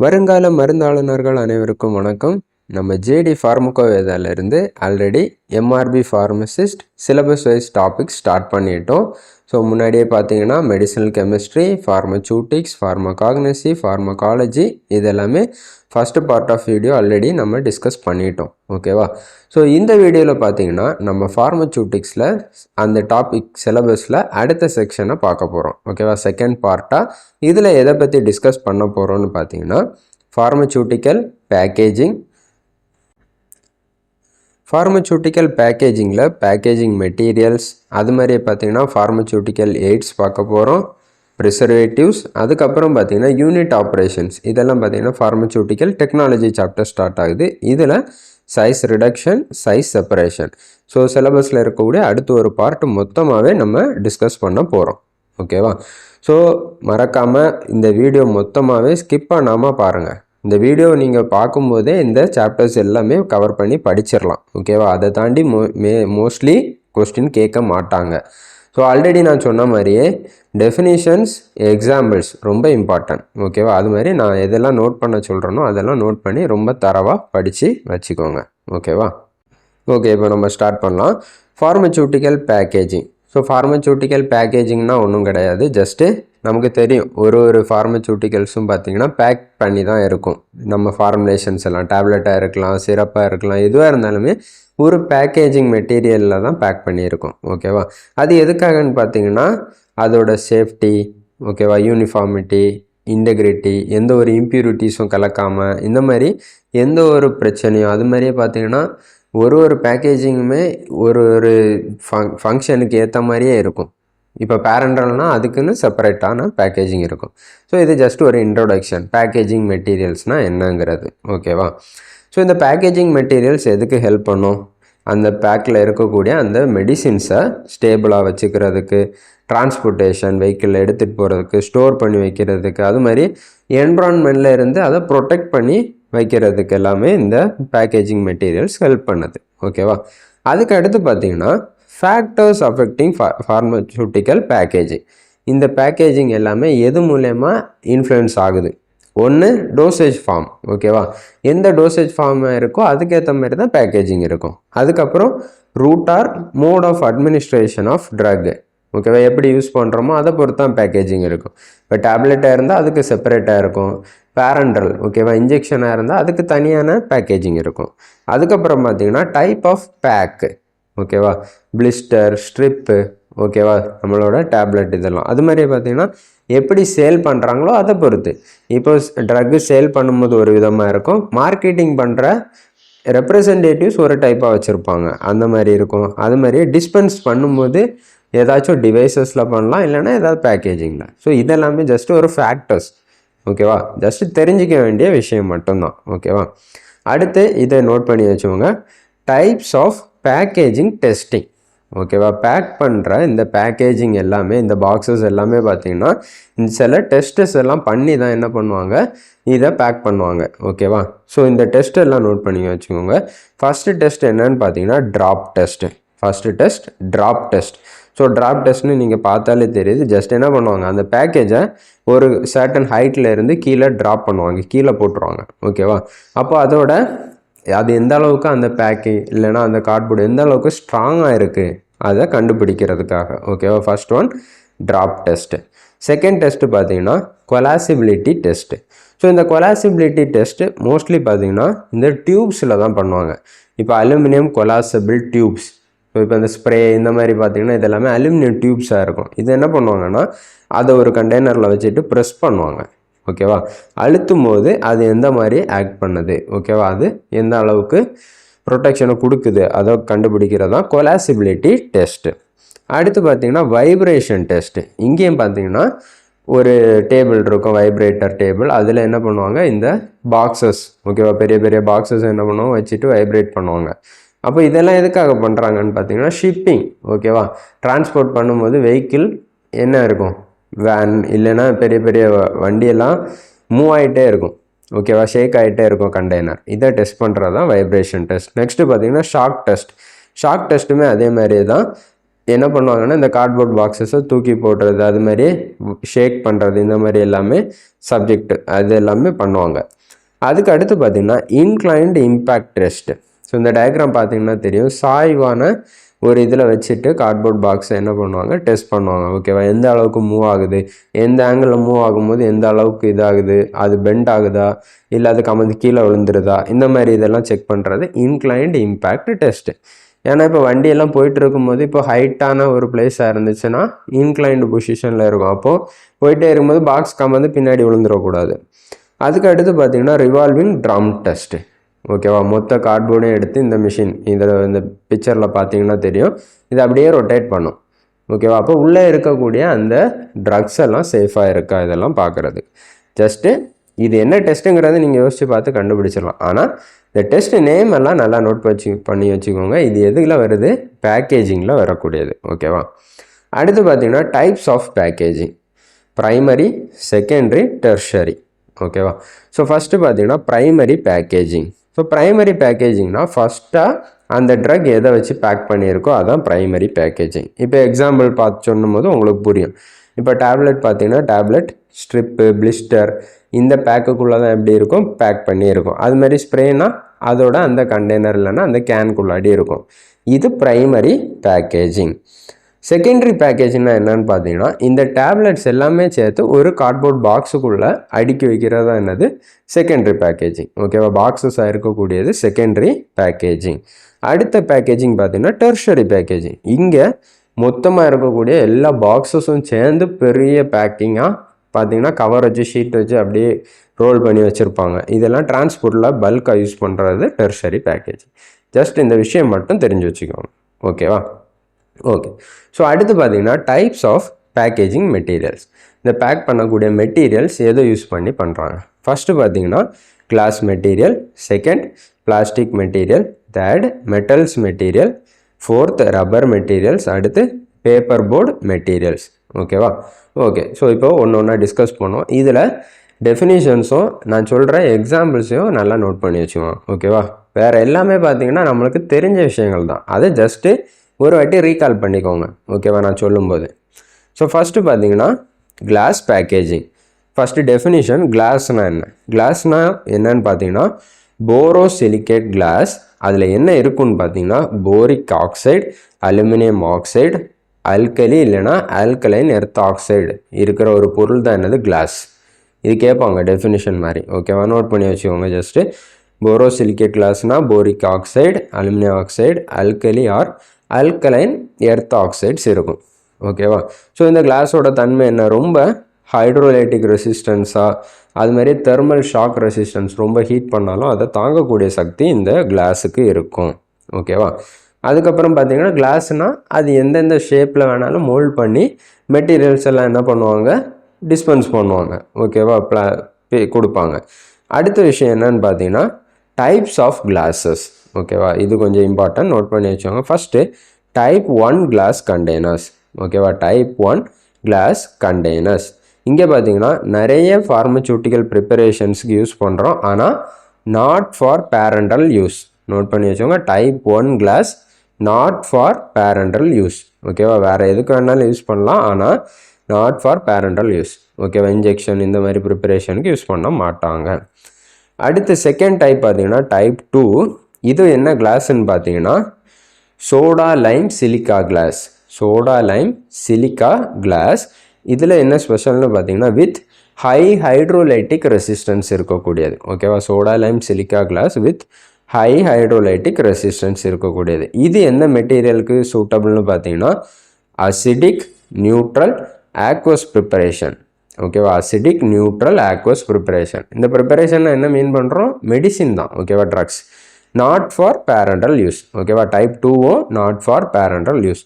வருங்கால மருந்தாளுநர்கள் அனைவருக்கும் வணக்கம். நம்ம ஜேடி ஃபார்மகோவேதாலேருந்து already MRB Pharmacist syllabus wise topics start பண்ணிட்டோம். ஸோ முன்னாடியே பார்த்தீங்கன்னா medicinal chemistry, Pharmaceuticks, Pharmacognosy, Pharmacology இதெல்லாமே first part of video already நம்ம டிஸ்கஸ் பண்ணிட்டோம். ஓகேவா? ஸோ இந்த வீடியோவில் பார்த்தீங்கன்னா நம்ம Pharmaceuticஸில் அந்த டாபிக் சிலபஸில் அடுத்த செக்ஷனை பார்க்க போகிறோம். ஓகேவா? செகண்ட் பார்ட்டாக இதில் எதை பற்றி டிஸ்கஸ் பண்ண போகிறோன்னு பார்த்தீங்கன்னா Pharmaceutical பேக்கேஜிங். Pharmaceutical பேக்கேஜிங்கில் பேக்கேஜிங் மெட்டீரியல்ஸ், அது மாதிரியே பார்த்தீங்கன்னா Pharmaceutical எய்ட்ஸ் பார்க்க போகிறோம், ப்ரிசர்வேட்டிவ்ஸ், அதுக்கப்புறம் பார்த்தீங்கன்னா யூனிட் ஆப்ரேஷன்ஸ். இதெல்லாம் பார்த்தீங்கன்னா Pharmaceutical டெக்னாலஜி சாப்டர் ஸ்டார்ட் ஆகுது. இதில் size reduction, size separation. So சிலபஸில் இருக்கக்கூடிய அடுத்த ஒரு பார்ட் மொத்தமாகவே நம்ம டிஸ்கஸ் பண்ண போகிறோம். ஓகேவா? ஸோ மறக்காமல் இந்த வீடியோ மொத்தமாகவே ஸ்கிப் பண்ணாமல் பாருங்கள். இந்த வீடியோ நீங்கள் பார்க்கும்போதே இந்த சாப்டர்ஸ் எல்லாமே கவர் பண்ணி படிச்சிடலாம். ஓகேவா? அதை தாண்டி மோஸ்ட்லி கொஸ்டின் கேட்க மாட்டாங்க. ஸோ ஆல்ரெடி நான் சொன்ன மாதிரியே டெஃபினிஷன்ஸ், எக்ஸாம்பிள்ஸ் ரொம்ப இம்பார்ட்டன்ட். ஓகேவா? அது மாதிரி நான் எதெல்லாம் நோட் பண்ண சொல்கிறேனோ அதெல்லாம் நோட் பண்ணி ரொம்ப தரவாக படித்து வச்சுக்கோங்க. ஓகேவா? ஓகே, இப்போ நம்ம ஸ்டார்ட் பண்ணலாம். Pharmaceutical packaging. ஸோ ஃபார்மசூட்டிக்கல் பேக்கேஜிங்னா ஒன்றும் கிடையாது. ஜஸ்ட்டு நமக்கு தெரியும் ஒரு ஃபார்மசூட்டிக்கல்ஸும் பார்த்திங்கன்னா பேக் பண்ணி தான் இருக்கும். நம்ம ஃபார்முலேஷன்ஸ் எல்லாம் டேப்லெட்டாக இருக்கலாம், சிரப்பாக இருக்கலாம், எதுவாக இருந்தாலுமே ஒரு பேக்கேஜிங் மெட்டீரியலில் தான் பேக் பண்ணியிருக்கோம். ஓகேவா? அது எதுக்காகன்னு பார்த்திங்கன்னா அதோட சேஃப்டி, ஓகேவா, யூனிஃபார்மிட்டி, இன்டெகிரிட்டி, எந்த ஒரு இம்ப்யூரிட்டிஸும் கலக்காமல், இந்த மாதிரி எந்த ஒரு பிரச்சனையும், அது மாதிரியே பார்த்திங்கன்னா ஒரு பேக்கேஜிங்குமே ஒரு ஃபங்க்ஷனுக்கு ஏற்ற மாதிரியே இருக்கும். இப்போ பேரண்டல்னால் அதுக்குன்னு செப்பரேட்டான பேக்கேஜிங் இருக்கும். ஸோ இது ஜஸ்ட் ஒரு இன்ட்ரோடக்ஷன், பேக்கேஜிங் மெட்டீரியல்ஸ்னால் என்னங்கிறது. ஓகேவா? ஸோ இந்த பேக்கேஜிங் மெட்டீரியல்ஸ் எதுக்கு ஹெல்ப் பண்ணும்? அந்த பேக்கில் இருக்கக்கூடிய அந்த மெடிசின்ஸை ஸ்டேபிளாக வச்சுக்கிறதுக்கு, டிரான்ஸ்போர்ட்டேஷன் வெஹிக்கிளில் எடுத்துகிட்டு போகிறதுக்கு, ஸ்டோர் பண்ணி வைக்கிறதுக்கு, அது மாதிரி என்விரான்மெண்ட்டில் இருந்து அதை ப்ரொடெக்ட் பண்ணி வைக்கிறதுக்கு எல்லாமே இந்த பேக்கேஜிங் மெட்டீரியல்ஸ் ஹெல்ப் பண்ணுது. ஓகேவா? அதுக்கு அடுத்து பார்த்திங்கன்னா ஃபேக்டர்ஸ் அஃபெக்டிங் ஃபார்மசூட்டிக்கல் பேக்கேஜிங். இந்த பேக்கேஜிங் எல்லாமே எது மூலயமா இன்ஃப்ளூயன்ஸ் ஆகுது? ஒன்று டோசேஜ் ஃபார்ம். ஓகேவா? எந்த டோசேஜ் ஃபார்ம் இருக்கோ அதுக்கேற்ற மாதிரி தான் பேக்கேஜிங் இருக்கும். அதுக்கப்புறம் route or mode of administration of drug. ஓகேவா? எப்படி யூஸ் பண்ணுறோமோ அதை பொறுத்து தான் பேக்கேஜிங் இருக்கும். இப்போ டேப்லெட்டாக இருந்தால் அதுக்கு செப்பரேட்டாக இருக்கும். பேரண்டல், ஓகேவா, இன்ஜெக்ஷனாக இருந்தால் அதுக்கு தனியான பேக்கேஜிங் இருக்கும். அதுக்கப்புறம் பார்த்திங்கன்னா டைப் ஆஃப் பேக்கு. ஓகேவா? பிளிஸ்டர், ஸ்ட்ரிப்பு, ஓகேவா, நம்மளோட டேப்லெட் இதெல்லாம். அது மாதிரியே பார்த்திங்கன்னா எப்படி சேல் பண்ணுறாங்களோ அதை பொறுத்து. இப்போ ட்ரக்கு சேல் பண்ணும்போது ஒரு விதமாக இருக்கும், மார்க்கெட்டிங் பண்ணுற ரெப்ரசன்டேட்டிவ்ஸ் ஒரு டைப்பாக வச்சுருப்பாங்க, அந்த மாதிரி இருக்கும். அது மாதிரியே டிஸ்பென்ஸ் பண்ணும்போது ஏதாச்சும் டிவைசஸில் பண்ணலாம், இல்லைன்னா ஏதாவது பேக்கேஜிங்கில். ஸோ இதெல்லாமே ஜஸ்ட் ஒரு ஃபேக்டர்ஸ். ஓகேவா? ஜஸ்ட்டு தெரிஞ்சிக்க வேண்டிய விஷயம் மட்டும்தான். ஓகேவா? அடுத்து இதை நோட் பண்ணி வச்சுக்கோங்க. Types of packaging testing. ஓகேவா? பேக் பண்ணுற இந்த பேக்கேஜிங் எல்லாமே, இந்த பாக்ஸஸ் எல்லாமே பார்த்திங்கன்னா இந்த சில டெஸ்ட்டஸ் எல்லாம் பண்ணி தான் என்ன பண்ணுவாங்க, இதை பேக் பண்ணுவாங்க. ஓகேவா? ஸோ இந்த டெஸ்ட் எல்லாம் நோட் பண்ணி வச்சுக்கோங்க. ஃபஸ்ட்டு டெஸ்ட் என்னன்னு பார்த்தீங்கன்னா drop test. First test drop test. So drop டெஸ்ட்னு நீங்கள் பார்த்தாலே தெரியுது. ஜஸ்ட் என்ன பண்ணுவாங்க, அந்த பேக்கேஜை ஒரு சர்டன் ஹைட்டில் இருந்து கீழே ட்ராப் பண்ணுவாங்க, கீழே போட்டுருவாங்க. ஓகேவா? அப்போ அதோட அது எந்த அளவுக்கு அந்த பேக்கிங் இல்லைனா அந்த கார்ட்போர்டு எந்த அளவுக்கு ஸ்ட்ராங்காக இருக்குது அதை கண்டுபிடிக்கிறதுக்காக. ஓகேவா? First one drop test. Second test பார்த்தீங்கன்னா கொலாசிபிலிட்டி டெஸ்ட்டு. ஸோ இந்த கொலாசிபிலிட்டி டெஸ்ட்டு மோஸ்ட்லி பார்த்தீங்கன்னா இந்த டியூப்ஸில் தான் பண்ணுவாங்க. இப்போ அலுமினியம் கொலாசபிள் டியூப்ஸ். ஸோ இப்போ இந்த ஸ்ப்ரே இந்த மாதிரி பார்த்திங்கன்னா இது எல்லாமே அலுமினியம் டியூப்ஸாக இருக்கும். இது என்ன பண்ணுவாங்கன்னா அதை ஒரு கண்டெய்னரில் வச்சுட்டு ப்ரெஸ் பண்ணுவாங்க. ஓகேவா? அழுத்தும் போது அது எந்த மாதிரி ஆக்ட் பண்ணுது, ஓகேவா, அது எந்த அளவுக்கு ப்ரொடெக்ஷனை கொடுக்குது அதை கண்டுபிடிக்கிறது தான் கொலாசிபிலிட்டி டெஸ்ட்டு. அடுத்து பார்த்திங்கன்னா வைப்ரேஷன் டெஸ்ட்டு. இங்கேயும் பார்த்திங்கன்னா ஒரு டேபிள் இருக்கும், வைப்ரேட்டர் டேபிள். அதில் என்ன பண்ணுவாங்க, இந்த பாக்ஸஸ், ஓகேவா, பெரிய பெரிய பாக்ஸஸ் என்ன பண்ணுவாங்க வச்சுட்டு வைப்ரேட் பண்ணுவாங்க. அப்போ இதெல்லாம் எதுக்காக பண்ணுறாங்கன்னு பார்த்தீங்கன்னா ஷிப்பிங். ஓகேவா? டிரான்ஸ்போர்ட் பண்ணும்போது வெஹிக்கிள் என்ன இருக்கும், வேன் இல்லைன்னா பெரிய பெரிய வண்டியெல்லாம் மூவ் ஆகிட்டே இருக்கும். ஓகேவா? ஷேக் ஆகிட்டே இருக்கும் கண்டெய்னர். இதை டெஸ்ட் பண்ணுறது தான் வைப்ரேஷன் டெஸ்ட். நெக்ஸ்ட்டு பார்த்தீங்கன்னா ஷாக் டெஸ்ட். ஷாக் டெஸ்ட்டுமே அதே மாதிரி தான். என்ன பண்ணுவாங்கன்னா இந்த கார்ட்போர்ட் பாக்ஸஸை தூக்கி போடுறது, அது மாதிரி ஷேக் பண்ணுறது, இந்த மாதிரி எல்லாமே சப்ஜெக்ட் அது எல்லாமே பண்ணுவாங்க. அதுக்கு அடுத்து பார்த்திங்கன்னா இன்க்ளைன்டு இம்பேக்ட் டெஸ்ட்டு. ஸோ இந்த டயக்ராம் பார்த்திங்கன்னா தெரியும், சாய்வான ஒரு இதில் வச்சுட்டு கார்ட்போர்ட் பாக்ஸை என்ன பண்ணுவாங்க, டெஸ்ட் பண்ணுவாங்க. ஓகேவா, எந்த அளவுக்கு மூவ் ஆகுது, எந்த ஆங்கிளில் மூவ் ஆகும்போது எந்த அளவுக்கு இதாகுது, அது பெண்ட் ஆகுதா இல்லை அது கமந்து கீழே விழுந்துருதா, இந்த மாதிரி இதெல்லாம் செக் பண்ணுறது இன்க்ளைன்டு இம்பேக்ட் டெஸ்ட்டு. ஏன்னா இப்போ வண்டியெல்லாம் போயிட்டு இருக்கும்போது இப்போ ஹைட்டான ஒரு பிளேஸாக இருந்துச்சுன்னா இன்க்ளைன்டு பொசிஷனில் இருக்கும். அப்போது போயிட்டே இருக்கும்போது பாக்ஸ் கமந்து பின்னாடி விழுந்துடக்கூடாது. அதுக்கு அடுத்து பார்த்திங்கன்னா ரிவால்விங் ட்ரம் டெஸ்ட்டு. ஓகேவா, மொத்த கார்ட்போர்டையும் எடுத்து இந்த மிஷின் இதில் இந்த பிக்சரில் பார்த்தீங்கன்னா தெரியும், இது அப்படியே ரொட்டேட் பண்ணும். ஓகேவா, அப்போ உள்ளே இருக்கக்கூடிய அந்த ட்ரக்ஸ் எல்லாம் சேஃபாக இருக்கா இதெல்லாம் பார்க்குறது. ஜஸ்ட்டு இது என்ன டெஸ்ட்டுங்கிறத நீங்கள் யோசித்து பார்த்து கண்டுபிடிச்சிடலாம். ஆனால் இந்த டெஸ்ட் நேம் எல்லாம் நல்லா நோட் பண்ணி வச்சுக்கோங்க. இது எதுல வருது, பேக்கேஜிங்கில் வரக்கூடியது. ஓகேவா, அடுத்து பார்த்தீங்கன்னா types of packaging, primary, secondary, tertiary. ஓகேவா, ஸோ ஃபஸ்ட்டு பார்த்தீங்கன்னா ப்ரைமரி பேக்கேஜிங். ஸோ ப்ரைமரி பேக்கேஜிங்னா ஃபஸ்ட்டாக அந்த ட்ரக் எதை வச்சு பேக் பண்ணியிருக்கோ அதான் ப்ரைமரி பேக்கேஜிங். இப்போ எக்ஸாம்பிள் பார்த்து சொன்னும் போது உங்களுக்கு புரியும். இப்போ டேப்லெட் பார்த்தீங்கன்னா டேப்லெட் ஸ்ட்ரிப்பு, பிளிஸ்டர் இந்த பேக்குக்குள்ளே தான் எப்படி இருக்கும், பேக் பண்ணியிருக்கும். அது மாதிரி ஸ்ப்ரேனா அதோட அந்த கண்டெய்னர் இல்லைன்னா அந்த கேனுக்குள்ளாடி இருக்கும். இது ப்ரைமரி பேக்கேஜிங். செகண்டரி பேக்கேஜிங்னா என்னன்னு பார்த்தீங்கன்னா இந்த டேப்லெட்ஸ் எல்லாமே சேர்த்து ஒரு கார்ட்போர்ட் பாக்ஸுக்குள்ளே அடுக்கி வைக்கிறதா என்னது, செகண்டரி பேக்கேஜிங். ஓகேவா, பாக்ஸஸாக இருக்கக்கூடியது செகண்டரி பேக்கேஜிங். அடுத்த பேக்கேஜிங் பார்த்தீங்கன்னா டெர்ஷரி பேக்கேஜிங். இங்கே மொத்தமாக இருக்கக்கூடிய எல்லா பாக்ஸஸும் சேர்ந்து பெரிய பேக்கிங்காக பார்த்தீங்கன்னா கவர் வச்சு ஷீட் வச்சு அப்படியே ரோல் பண்ணி வச்சுருப்பாங்க. இதெல்லாம் டிரான்ஸ்போர்ட்டில் பல்காக யூஸ் பண்ணுறது டெர்ஷரி பேக்கேஜிங். ஜஸ்ட் இந்த விஷயம் மட்டும் தெரிஞ்சு வச்சுக்கோங்க. ஓகேவா, ஓகே. ஸோ அடுத்து பார்த்தீங்கன்னா டைப்ஸ் ஆஃப் பேக்கேஜிங் மெட்டீரியல்ஸ். இந்த பேக் பண்ணக்கூடிய மெட்டீரியல்ஸ் எதை யூஸ் பண்ணி பண்ணுறாங்க. ஃபஸ்ட்டு பார்த்தீங்கன்னா glass material, second plastic material, third metals material, fourth rubber materials, அடுத்து பேப்பர் போர்டு மெட்டீரியல்ஸ். ஓகேவா, ஓகே. ஸோ இப்போ ஒன்று ஒன்றா டிஸ்கஸ் பண்ணுவோம். இதில் டெஃபினிஷன்ஸும் நான் சொல்கிற எக்ஸாம்பிள்ஸையும் நல்லா நோட் பண்ணி வச்சுக்குவோம். ஓகேவா, வேறு எல்லாமே பார்த்தீங்கன்னா நம்மளுக்கு தெரிஞ்ச விஷயங்கள் தான், அதை ஜஸ்ட்டு ஒரு வாட்டி ரீகால் பண்ணிக்கோங்க. ஓகேவா, நான் சொல்லும்போது. ஸோ ஃபஸ்ட்டு பார்த்தீங்கன்னா கிளாஸ் பேக்கேஜிங். ஃபஸ்ட்டு டெஃபினிஷன், கிளாஸ்னால் என்ன, கிளாஸ்னால் என்னன்னு பார்த்தீங்கன்னா போரோசிலிகேட் கிளாஸ். அதில் என்ன இருக்குன்னு பார்த்தீங்கன்னா boric oxide, aluminium oxide, alkali இல்லைனா ஆல்கலைன் எர்த் ஆக்சைடு இருக்கிற ஒரு பொருள் தான் என்னது, கிளாஸ். இது கேட்பாங்க டெஃபினிஷன் மாதிரி. ஓகேவா, நோட் பண்ணி வச்சுக்கோங்க. ஜஸ்ட்டு போரோசிலிகேட் கிளாஸ்னால் boric oxide, aluminium oxide, alkali or alkaline earth oxides இருக்கும். ஓகேவா, ஸோ இந்த கிளாஸோட தன்மை என்ன, ரொம்ப ஹைட்ரோலைட்டிக் ரெசிஸ்டன்ஸாக, அது மாதிரி தெர்மல் ஷாக் ரெசிஸ்டன்ஸ், ரொம்ப ஹீட் பண்ணாலும் அதை தாங்கக்கூடிய சக்தி இந்த கிளாஸுக்கு இருக்கும். ஓகேவா, அதுக்கப்புறம் பார்த்தீங்கன்னா கிளாஸ்னால் அது எந்தெந்த ஷேப்பில் வேணாலும் மோல்ட் பண்ணி மெட்டீரியல்ஸ் எல்லாம் என்ன பண்ணுவாங்க, டிஸ்பென்ஸ் பண்ணுவாங்க. ஓகேவா, கொடுப்பாங்க. அடுத்த விஷயம் என்னன்னு பார்த்தீங்கன்னா டைப்ஸ் ஆஃப் கிளாஸஸ். ஓகேவா, இது கொஞ்சம் இம்பார்ட்டன்ட், நோட் பண்ணி வச்சுக்கோங்க. First type 1 glass containers. ஓகேவா, டைப் 1 கிளாஸ் கண்டெய்னர்ஸ். இங்கே பார்த்தீங்கன்னா நிறைய ஃபார்மசூட்டிக்கல் ப்ரிப்பரேஷன்ஸுக்கு யூஸ் பண்ணுறோம், ஆனால் not for parenteral use. Note பண்ணி வச்சுக்கோங்க, type 1 glass not for parenteral use. ஓகேவா, வேறு எதுக்கு வேணாலும் யூஸ் பண்ணலாம், ஆனால் நாட் ஃபார் பேரண்டல் யூஸ். ஓகேவா, இன்ஜெக்ஷன் இந்த மாதிரி ப்ரிப்பரேஷனுக்கு யூஸ் பண்ண மாட்டாங்க. அடுத்து செகண்ட் டைப் பார்த்தீங்கன்னா டைப் 2. இது என்ன கிளாஸ்ன்னு பார்த்தீங்கன்னா soda lime silica glass. Soda lime silica glass. இதில் என்ன ஸ்பெஷல்னு பார்த்தீங்கன்னா வித் ஹை ஹைட்ரோலைட்டிக் ரெசிஸ்டன்ஸ் இருக்கக்கூடியது. ஓகேவா, soda lime silica glass with high hydrolytic resistance இருக்கக்கூடியது. இது எந்த மெட்டீரியலுக்கு சூட்டபிள்னு பார்த்தீங்கன்னா அசிடிக், நியூட்ரல், ஆக்வஸ் ப்ரிப்பரேஷன். ஓகேவா, அசிடிக், நியூட்ரல், ஆக்வஸ் ப்ரிப்பரேஷன். இந்த ப்ரிப்பரேஷன் என்ன மீன் பண்ணுறோம், மெடிசின் தான். ஓகேவா, drugs, not for parenteral use. ஓகேவா, டைப் 2வும் not for parenteral use.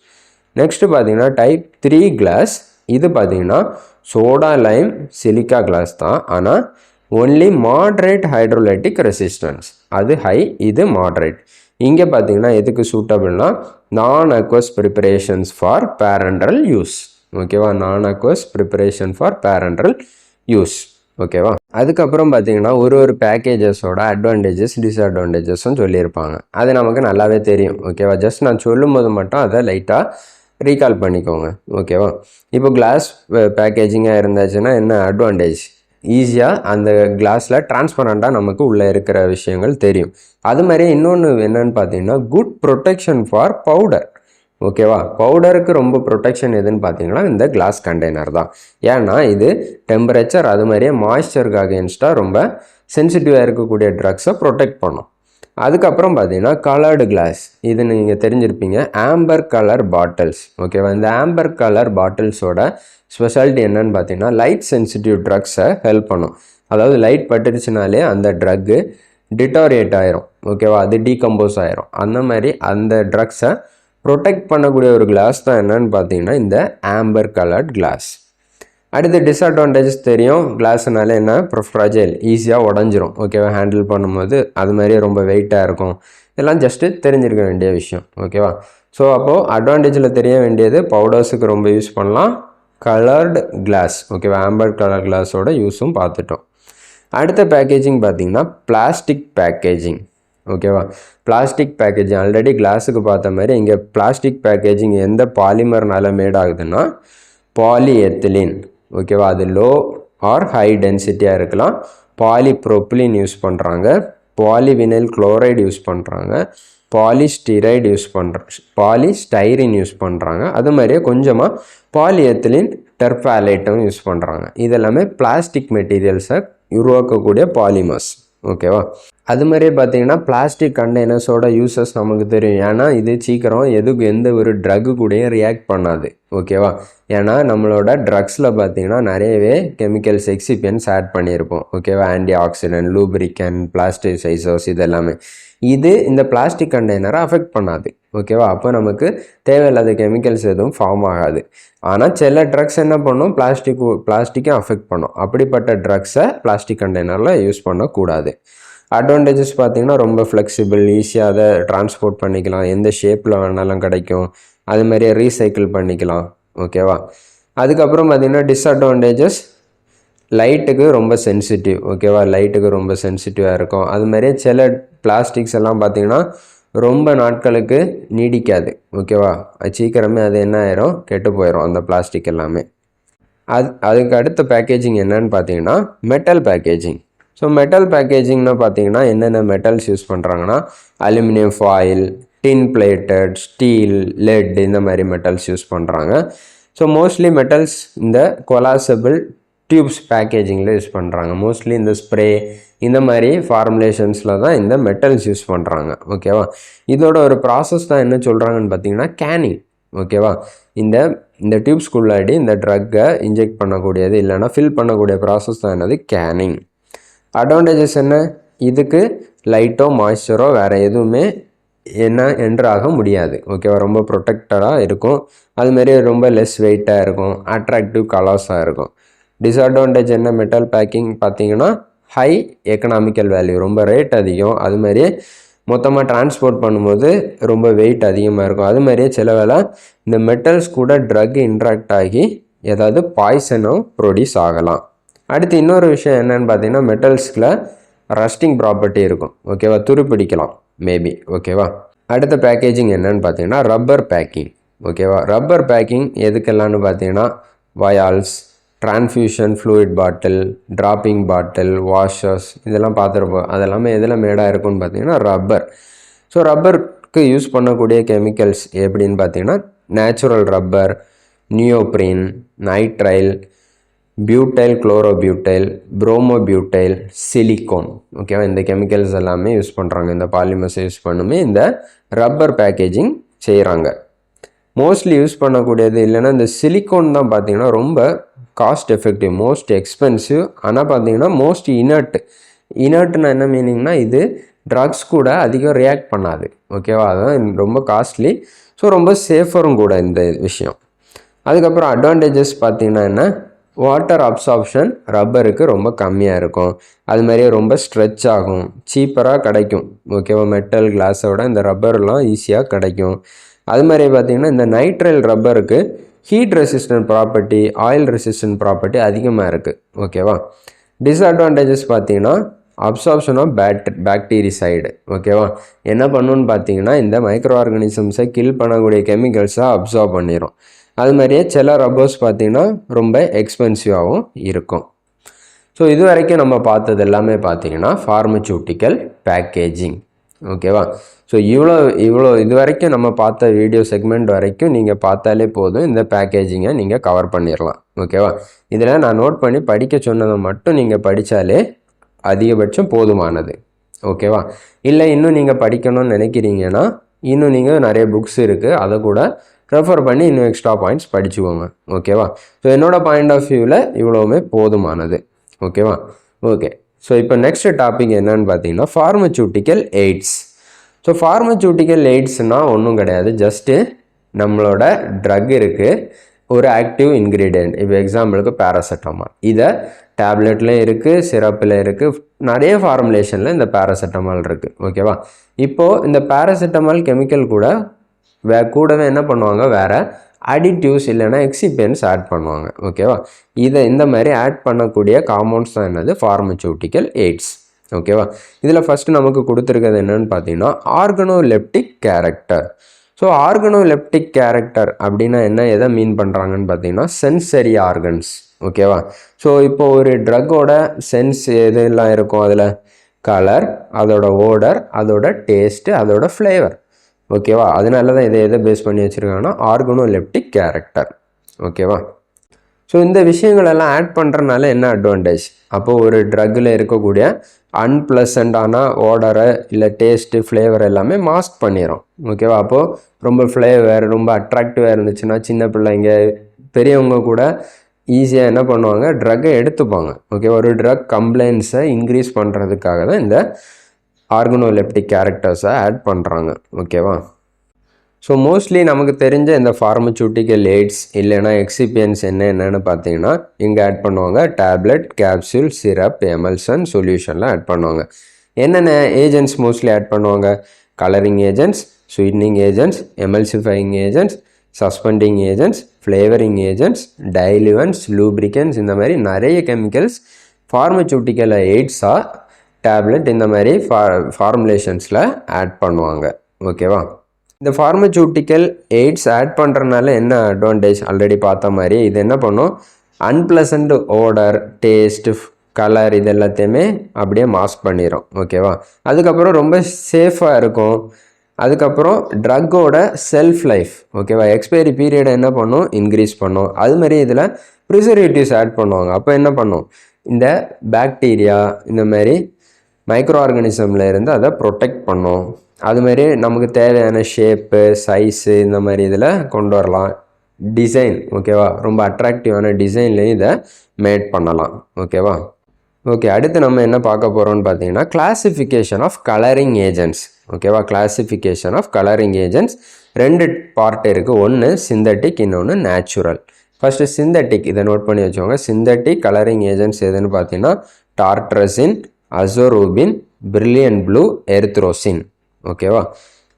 Next பார்த்தீங்கன்னா டைப் 3 கிளாஸ். இது பார்த்தீங்கன்னா சோடா லைம் சிலிக்கா கிளாஸ் தான், ஆனால் ஒன்லி மாட்ரேட் ஹைட்ரோலைட்டிக் ரெசிஸ்டன்ஸ். அது ஹை, இது மாட்ரேட். இங்கே பார்த்தீங்கன்னா எதுக்கு சூட்டபிள்னா நான் aqueous preparations for parenteral use. ஓகேவா, நான் aqueous preparation for parenteral use. ஓகேவா, அதுக்கப்புறம் பார்த்தீங்கன்னா ஒரு பேக்கேஜஸோட அட்வான்டேஜஸ் டிஸ்அட்வான்டேஜஸும் சொல்லியிருப்பாங்க. அது நமக்கு நல்லாவே தெரியும். ஓகேவா, ஜஸ்ட் நான் சொல்லும் போது மட்டும் அதை லைட்டாக ரீகால் பண்ணிக்கோங்க. ஓகேவா? இப்போ கிளாஸ் பேக்கேஜிங்காக இருந்துச்சுன்னா என்ன அட்வான்டேஜ்? ஈஸியாக அந்த கிளாஸில் டிரான்ஸ்பரண்ட்டாக நமக்கு உள்ளே இருக்கிற விஷயங்கள் தெரியும். அது மாதிரியே இன்னொன்று என்னன்னு பார்த்தீங்கன்னா குட் ப்ரொடெக்ஷன் ஃபார் பவுடர். ஓகேவா? பவுடருக்கு ரொம்ப ப்ரொடெக்ஷன் எதுன்னு பார்த்தீங்கன்னா இந்த கிளாஸ் கண்டெய்னர் தான். ஏன்னா இது டெம்பரேச்சர் அது மாதிரியே மாய்ஸ்சருக்கு அகேன்ஸ்டாக ரொம்ப சென்சிட்டிவாக இருக்கக்கூடிய ட்ரக்ஸை ப்ரொடெக்ட் பண்ணும். அதுக்கப்புறம் பார்த்தீங்கன்னா கலர்டு கிளாஸ். இது நீங்கள் தெரிஞ்சிருப்பீங்க, ஆம்பர் கலர் பாட்டில்ஸ். ஓகேவா? இந்த ஆம்பர் கலர் பாட்டில்ஸோட ஸ்பெஷாலிட்டி என்னன்னு பார்த்தீங்கன்னா லைட் சென்சிட்டிவ் ட்ரக்ஸை ஹெல்ப் பண்ணும். அதாவது லைட் பட்டுருச்சுனாலே அந்த ட்ரக்கு டிட்டாரியேட் ஆயிரும். ஓகேவா? அது டீகம்போஸ் ஆயிரும். அந்த மாதிரி அந்த ட்ரக்ஸை ப்ரொடெக்ட் பண்ணக்கூடிய ஒரு கிளாஸ் தான் என்னன்னு பார்த்தீங்கன்னா இந்த ஆம்பர் கலர்ட் கிளாஸ். அடுத்து டிஸ்அட்வான்டேஜஸ் தெரியும். கிளாஸ்னால என்ன, ஃப்ராஜைல், ஈஸியாக உடஞ்சிரும். ஓகேவா? ஹேண்டில் பண்ணும்போது அது மாதிரியே ரொம்ப வெயிட்டாக இருக்கும். இதெல்லாம் ஜஸ்ட்டு தெரிஞ்சிருக்க வேண்டிய விஷயம். ஓகேவா? ஸோ அப்போது அட்வான்டேஜில் தெரிய வேண்டியது பவுடர்ஸுக்கு ரொம்ப யூஸ் பண்ணலாம். கலர்டு கிளாஸ், ஓகேவா? ஆம்பர் கலர் கிளாஸோட யூஸும் பார்த்துட்டோம். அடுத்த பேக்கேஜிங் பார்த்திங்கன்னா பிளாஸ்டிக் பேக்கேஜிங். ஓகேவா? பிளாஸ்டிக் பேக்கேஜிங் ஆல்ரெடி கிளாஸுக்கு பார்த்த மாதிரி இங்கே பிளாஸ்டிக் பேக்கேஜிங் எந்த பாலிமர்னால மேட் ஆகுதுன்னா பாலிஎத்திலின். ஓகேவா? அது லோ ஆர் ஹை டென்சிட்டியாக இருக்கலாம். பாலிப்ரோப்பிலின் யூஸ் பண்ணுறாங்க, பாலிவினைல் குளோரைடு யூஸ் பண்ணுறாங்க, பாலிஸ்டிரைடு யூஸ் பண்ணுறாங்க, பாலிஸ்டைரின் யூஸ் பண்ணுறாங்க. அது மாதிரியே கொஞ்சமாக பாலிஎத்திலின் டெர்பாலேட்டும் யூஸ் பண்ணுறாங்க. இதெல்லாமே பிளாஸ்டிக் மெட்டீரியல்ஸை உருவாக்கக்கூடிய பாலிமர்ஸ். ஓகேவா? அது மாதிரியே பார்த்தீங்கன்னா பிளாஸ்டிக் கண்டெய்னர்ஸோட யூசஸ் நமக்கு தெரியும். ஏன்னா இது சீக்கிரம் எந்த ஒரு ட்ரக்கு கூடயும் ரியாக்ட் பண்ணாது. ஓகேவா? ஏன்னா நம்மளோட ட்ரக்ஸில் பார்த்தீங்கன்னா நிறையவே கெமிக்கல்ஸ் எக்ஸிபியன்ஸ் ஆட் பண்ணியிருப்போம். ஓகேவா? ஆன்டி ஆக்சிடென்ட், லூப்ரிகன், பிளாஸ்டிசைசர்ஸ் இதெல்லாமே. இது இந்த பிளாஸ்டிக் கண்டெய்னரை அஃபெக்ட் பண்ணாது. ஓகேவா? அப்போ நமக்கு தேவையில்லாத கெமிக்கல்ஸ் எதுவும் ஃபார்ம் ஆகாது. ஆனால் சில ட்ரக்ஸ் என்ன பண்ணும், பிளாஸ்டிக்கை அஃபெக்ட் பண்ணும். அப்படிப்பட்ட ட்ரக்ஸை பிளாஸ்டிக் கண்டெய்னரில் யூஸ் பண்ணக்கூடாது. அட்வான்டேஜஸ் பார்த்திங்கன்னா ரொம்ப ஃப்ளெக்சிபிள், ஈஸியாக அதை டிரான்ஸ்போர்ட் பண்ணிக்கலாம், எந்த ஷேப்பில் வேணாலும் கிடைக்கும், அது மாதிரியே ரீசைக்கிள் பண்ணிக்கலாம். ஓகேவா? அதுக்கப்புறம் பார்த்திங்கன்னா டிஸ்அட்வான்டேஜஸ் லைட்டுக்கு ரொம்ப சென்சிட்டிவ். ஓகேவா? லைட்டுக்கு ரொம்ப சென்சிட்டிவாக இருக்கும். அது மாதிரியே சில பிளாஸ்டிக்ஸ் எல்லாம் பார்த்திங்கன்னா ரொம்ப நாட்களுக்கு நீடிக்காது. ஓகேவா? சீக்கிரமே அது என்ன ஆயிரும், கெட்டு போயிடும் அந்த பிளாஸ்டிக் எல்லாமே. அதுக்கு அடுத்த பேக்கேஜிங் என்னன்னு பார்த்தீங்கன்னா மெட்டல் பேக்கேஜிங். ஸோ மெட்டல் பேக்கேஜிங்னா பார்த்தீங்கன்னா என்னென்ன மெட்டல்ஸ் யூஸ் பண்ணுறாங்கன்னா அலுமினியம் ஃபாயில், டின் பிளேட்டட், ஸ்டீல், லெட் இந்த மாதிரி மெட்டல்ஸ் யூஸ் பண்ணுறாங்க. ஸோ மோஸ்ட்லி மெட்டல்ஸ் இந்த கொலாசபிள் டியூப்ஸ் பேக்கேஜிங்கில் யூஸ் பண்ணுறாங்க. மோஸ்ட்லி இந்த ஸ்ப்ரே இந்த மாதிரி ஃபார்முலேஷன்ஸில் தான் இந்த மெட்டல்ஸ் யூஸ் பண்ணுறாங்க. ஓகேவா? இதோட ஒரு ப்ராசஸ் தான் என்ன சொல்கிறாங்கன்னு பார்த்தீங்கன்னா கேனிங். ஓகேவா? இந்த டியூப்ஸ்குள்ளாடி இந்த ட்ரக்கை இன்ஜெக்ட் பண்ணக்கூடியது இல்லைனா ஃபில் பண்ணக்கூடிய ப்ராசஸ் தான் என்னது, கேனிங். அட்வான்டேஜஸ் என்ன, இதுக்கு லைட்டோ மாய்ஸ்சரோ வேறு எதுவுமே என்ட்ராக முடியாது. ஓகேவா? ரொம்ப ப்ரொடெக்டடாக இருக்கும். அதுமாரி ரொம்ப லெஸ் வெயிட்டாக இருக்கும், அட்ராக்டிவ் கலர்ஸாக இருக்கும். டிஸ்அட்வான்டேஜ் என்ன, மெட்டல் பேக்கிங் பார்த்தீங்கன்னா ஹை எக்கனாமிக்கல் வேல்யூ, ரொம்ப ரேட் அதிகம். அதுமாதிரியே மொத்தமாக டிரான்ஸ்போர்ட் பண்ணும்போது ரொம்ப வெயிட் அதிகமாக இருக்கும். அதுமாதிரியே சில வேளை இந்த மெட்டல்ஸ் கூட ட்ரக் இன்ட்ராக்ட் ஆகி ஏதாவது பாய்சனும் ப்ரொடியூஸ் ஆகலாம். அடுத்து இன்னொரு விஷயம் என்னென்னு பார்த்தீங்கன்னா மெட்டல்ஸில் ரஸ்டிங் ப்ராப்பர்ட்டி இருக்கும். ஓகேவா? துருப்பிடிக்கலாம் மேபி. ஓகேவா? அடுத்த பேக்கேஜிங் என்னென்னு பார்த்தீங்கன்னா ரப்பர் பேக்கிங். ஓகேவா? ரப்பர் பேக்கிங் எதுக்கெல்லாம்னு பார்த்தீங்கன்னா vials, transfusion fluid bottle, dropping bottle, washers இதெல்லாம் பார்த்துருப்போம். அதெல்லாமே எதில் மேடாக இருக்குன்னு பார்த்தீங்கன்னா ரப்பர். ஸோ ரப்பருக்கு யூஸ் பண்ணக்கூடிய கெமிக்கல்ஸ் எப்படின்னு பார்த்தீங்கன்னா natural rubber, neoprene, nitrile, butyl, chlorobutyl, bromobutyl, silicone. ஓகேவா? இந்த கெமிக்கல்ஸ் எல்லாமே யூஸ் பண்ணுறாங்க. இந்த பாலிமர்ஸை யூஸ் பண்ணுமே இந்த ரப்பர் பேக்கேஜிங் செய்கிறாங்க. மோஸ்ட்லி யூஸ் பண்ணக்கூடியது இல்லைன்னா இந்த சிலிக்கோன் தான் பார்த்தீங்கன்னா ரொம்ப காஸ்ட் எஃபெக்டிவ், மோஸ்ட் எக்ஸ்பென்சிவ். ஆனால் பார்த்தீங்கன்னா மோஸ்ட் இனர்ட்னா என்ன மீனிங்னா இது ட்ரக்ஸ் கூட அதிகம் ரியாக்ட் பண்ணாது. ஓகேவா? அதுதான் ரொம்ப காஸ்ட்லி. ஸோ ரொம்ப சேஃபரும் கூட இந்த விஷயம். அதுக்கப்புறம் அட்வான்டேஜஸ் பார்த்தீங்கன்னா என்ன, வாட்டர் அப்சார்ப்ஷன் ரப்பருக்கு ரொம்ப கம்மியாக இருக்கும். அது மாதிரியே ரொம்ப ஸ்ட்ரெச் ஆகும், சீப்பராக கிடைக்கும். ஓகேவா? மெட்டல் கிளாஸோட இந்த ரப்பர்லாம் ஈஸியாக கிடைக்கும். அது மாதிரி பார்த்திங்கன்னா இந்த நைட்ரைல் ரப்பருக்கு heat resistant property, oil resistant property அதிகமாக இருக்குது. ஓகேவா? டிஸ்அட்வான்டேஜஸ் பார்த்திங்கன்னா அப்சார்ப்ஷன் ஆஃப் பாக்டீரிசைடு. ஓகேவா, என்ன பண்ணுன்னு பார்த்தீங்கன்னா இந்த மைக்ரோ ஆர்கானிசம்ஸை கில் பண்ணக்கூடிய கெமிக்கல்ஸை அப்சார்ப் பண்ணிடும். அது மாதிரியே சில ரப்பர்ஸ் பார்த்தீங்கன்னா ரொம்ப எக்ஸ்பென்சிவாகவும் இருக்கும். ஸோ இது வரைக்கும் நம்ம பார்த்தது எல்லாமே பார்த்தீங்கன்னா ஃபார்மசூட்டிக்கல் பேக்கேஜிங். ஓகேவா, ஸோ இவ்வளோ இது வரைக்கும் நம்ம பார்த்த வீடியோ செக்மெண்ட் வரைக்கும் நீங்கள் பார்த்தாலே போதும், இந்த பேக்கேஜிங்கை நீங்கள் கவர் பண்ணிடலாம். ஓகேவா, இதில் நான் நோட் பண்ணி படிக்க சொன்னதை மட்டும் நீங்கள் படித்தாலே அதிகபட்சம் போதுமானது. ஓகேவா, இல்லை இன்னும் நீங்கள் படிக்கணும்னு நினைக்கிறீங்கன்னா இன்னும் நீங்கள் நிறைய புக்ஸ் இருக்குது, அதை கூட ரெஃபர் பண்ணி இன்னும் எக்ஸ்ட்ரா பாயிண்ட்ஸ் படிச்சுக்கோங்க. ஓகேவா, ஸோ என்னோடய பாயிண்ட் ஆஃப் வியூவில் இவ்வளோவுமே போதுமானது. ஓகேவா, ஓகே. ஸோ இப்போ நெக்ஸ்ட் டாபிக் என்னன்னு பார்த்தீங்கன்னா ஃபார்மசூட்டிக்கல் எய்ட்ஸ். ஸோ ஃபார்மசூட்டிக்கல் எய்ட்ஸ்னால் ஒன்றும் கிடையாது, ஜஸ்ட்டு நம்மளோட ட்ரக் இருக்குது, ஒரு ஆக்டிவ் இன்க்ரீடியன்ட். இப்போ எக்ஸாம்பிளுக்கு பேராசிட்டமால், இதை டேப்லெட்லேயும் இருக்குது, சிரப்பில் இருக்குது, நிறைய ஃபார்முலேஷனில் இந்த பேராசிட்டமால் இருக்குது. ஓகேவா, இப்போது இந்த பேராசிட்டமால் கெமிக்கல் கூடவே என்ன பண்ணுவாங்க, வேறு அடிட்டிவ்ஸ் இல்லைனா எக்ஸிபியன்ஸ் ஆட் பண்ணுவாங்க. ஓகேவா, இந்த மாதிரி ஆட் பண்ணக்கூடிய காம்பவுண்ட்ஸ் தான் என்னது, ஃபார்மசூட்டிக்கல் எய்ட்ஸ். ஓகேவா, இதில் ஃபஸ்ட்டு நமக்கு கொடுத்துருக்கிறது என்னென்னு பார்த்தீங்கன்னா organoleptic character. So organoleptic character அப்படின்னா என்ன, எதை மீன் பண்ணுறாங்கன்னு பார்த்தீங்கன்னா சென்சரி ஆர்கன்ஸ். ஓகேவா, ஸோ இப்போ ஒரு ட்ரக்கோட சென்ஸ் எதெல்லாம் இருக்கும், அதில் கலர், அதோட ஓடர், அதோட டேஸ்ட்டு, அதோட ஃப்ளேவர். ஓகேவா, அதனால தான் எதை பேஸ் பண்ணி வச்சுருக்காங்கன்னா ஆர்கனோலெப்டிக் கேரக்டர். ஓகேவா, ஸோ இந்த விஷயங்களெல்லாம் ஆட் பண்ணுறதுனால என்ன அட்வான்டேஜ், அப்போது ஒரு ட்ரக்கில் இருக்கக்கூடிய அன்பிளசண்டான ஓடரை இல்லை டேஸ்ட்டு, ஃப்ளேவர் எல்லாமே மாஸ்க் பண்ணிடும். ஓகேவா, அப்போது ரொம்ப ஃப்ளேவர் ரொம்ப அட்ராக்டிவாக இருந்துச்சுன்னா சின்ன பிள்ளைங்க பெரியவங்க கூட ஈஸியாக என்ன பண்ணுவாங்க, ட்ரக்கை எடுத்துப்பாங்க. ஓகேவா, ஒரு ட்ரக் கம்ப்ளைண்ட்ஸை இன்க்ரீஸ் பண்ணுறதுக்காக தான் இந்த ஆர்கனோலெப்டிக் கேரக்டர்ஸை ஆட் பண்ணுறாங்க. ஓகேவா, ஸோ மோஸ்ட்லி நமக்கு தெரிஞ்ச இந்த ஃபார்மசூட்டிக்கல் எய்ட்ஸ் இல்லைனா எக்ஸிபியன்ஸ் என்னென்னு பார்த்தீங்கன்னா இங்கே ஆட் பண்ணுவாங்க, டேப்லெட், கேப்சூல், சிரப், எமல்சன், சொல்யூஷன்லாம் ஆட் பண்ணுவாங்க. என்னென்ன ஏஜென்ட்ஸ் மோஸ்ட்லி ஆட் பண்ணுவாங்க, colouring agents, sweetening agents, emulsifying agents, suspending agents, flavouring agents, diluents, lubricants, இந்த மாதிரி நிறைய கெமிக்கல்ஸ் ஃபார்மசூட்டிக்கல் எய்ட்ஸாக டேப்லெட் இந்த மாதிரி ஃபார்முலேஷன்ஸில் ஆட் பண்ணுவாங்க. ஓகேவா, இந்த ஃபார்மசூட்டிக்கல் எய்ட்ஸ் ஆட் பண்ணுறதுனால என்ன அட்வான்டேஜ், ஆல்ரெடி பார்த்த மாதிரி இது என்ன பண்ணும், அன்பிளசண்ட் ஓடர், டேஸ்ட், கலர் இது எல்லாத்தையுமே அப்படியே மாஸ்க் பண்ணிடும். ஓகேவா, அதுக்கப்புறம் ரொம்ப சேஃபாக இருக்கும். அதுக்கப்புறம் ட்ரக்கோட செல்ஃப் லைஃப், ஓகேவா, எக்ஸ்பைரி பீரியடை என்ன பண்ணும், இன்க்ரீஸ் பண்ணும். அது மாதிரி இதில் ப்ரிசர்வேட்டிவ்ஸ் ஆட் பண்ணுவாங்க. அப்போ என்ன பண்ணும், இந்த பாக்டீரியா இந்த மாதிரி மைக்ரோ ஆர்கானிசமில் இருந்து அதை ப்ரொடெக்ட் பண்ணும். அதுமாரி நமக்கு தேவையான ஷேப்பு, சைஸு இந்த மாதிரி இதில் கொண்டு வரலாம். டிசைன், ஓகேவா, ரொம்ப அட்ராக்டிவான டிசைன்லேயும் இதை மேட் பண்ணலாம். ஓகேவா, ஓகே. அடுத்து நம்ம என்ன பார்க்க போகிறோம்னு பார்த்தீங்கன்னா கிளாசிஃபிகேஷன் ஆஃப் கலரிங் ஏஜென்ட்ஸ். ஓகேவா, கிளாசிஃபிகேஷன் ஆஃப் கலரிங் ஏஜென்ட்ஸ் ரெண்டு பார்ட் இருக்குது, ஒன்று சிந்தட்டிக், இன்னொன்று நேச்சுரல். ஃபஸ்ட்டு சிந்தட்டிக், இதை நோட் பண்ணி வச்சுக்கோங்க. சிந்தட்டிக் கலரிங் ஏஜென்ட்ஸ் எதுன்னு பார்த்தீங்கன்னா டார்ட்ரசின், அசோரூபின், பிரில்லியன் ப்ளூ, எரித்ரோசின். ஓகேவா,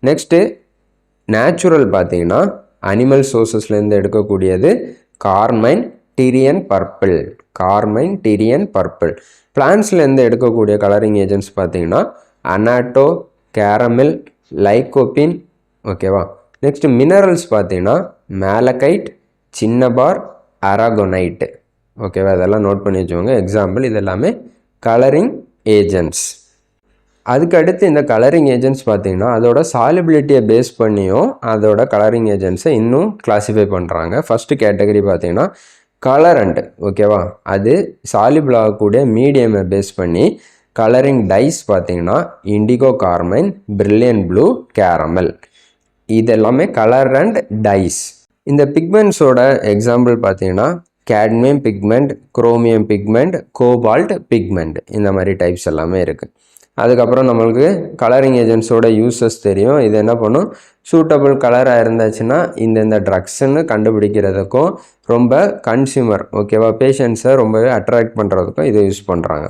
நெக்ஸ்ட்டு நேச்சுரல் பார்த்தீங்கன்னா animal சோர்சஸ்லேருந்து எடுக்கக்கூடியது carmine, டிரியன், purple. Carmine, டிரியன், purple. பிளான்ஸ்லேருந்து எடுக்கக்கூடிய கலரிங் ஏஜென்ட்ஸ் பார்த்தீங்கன்னா அனாட்டோ, கேரமில், லைகோபின். ஓகேவா, நெக்ஸ்ட் மினரல்ஸ் பார்த்தீங்கன்னா மேலகைட், சின்னபார், அரகோனைட். ஓகேவா, இதெல்லாம் நோட் பண்ணி வச்சுக்கோங்க. எக்ஸாம்பிள் இது எல்லாமே கலரிங் ஏஜென்ட்ஸ். அதுக்கடுத்து இந்த கலரிங் ஏஜென்ட்ஸ் பார்த்தீங்கன்னா அதோட சாலிபிலிட்டியை பேஸ் பண்ணியும் அதோட கலரிங் ஏஜென்ட்ஸை இன்னும் கிளாஸிஃபை பண்ணுறாங்க. ஃபஸ்ட்டு கேட்டகரி பார்த்தீங்கன்னா கலரண்ட். ஓகேவா, அது சாலிபிள் ஆகக்கூடிய மீடியமை பேஸ் பண்ணி கலரிங் டைஸ் பார்த்தீங்கன்னா indigo, carmine, brilliant blue, caramel. இது எல்லாமே கலரண்ட் டைஸ். இந்த பிக்மெண்ட்ஸோட எக்ஸாம்பிள் பார்த்தீங்கன்னா cadmium pigment, chromium pigment, cobalt pigment, இந்த மாதிரி டைப்ஸ் எல்லாமே இருக்குது. அதுக்கப்புறம் நம்மளுக்கு கலரிங் ஏஜென்ட்ஸோட யூசஸ் தெரியும். இது என்ன பண்ணும், சூட்டபிள் கலராக இருந்துச்சுன்னா இந்த ட்ரக்ஸுன்னு கண்டுபிடிக்கிறதுக்கும் ரொம்ப கன்சியூமர், ஓகேவா, பேஷண்ட்ஸை ரொம்பவே அட்ராக்ட் பண்ணுறதுக்கும் இதை யூஸ் பண்ணுறாங்க.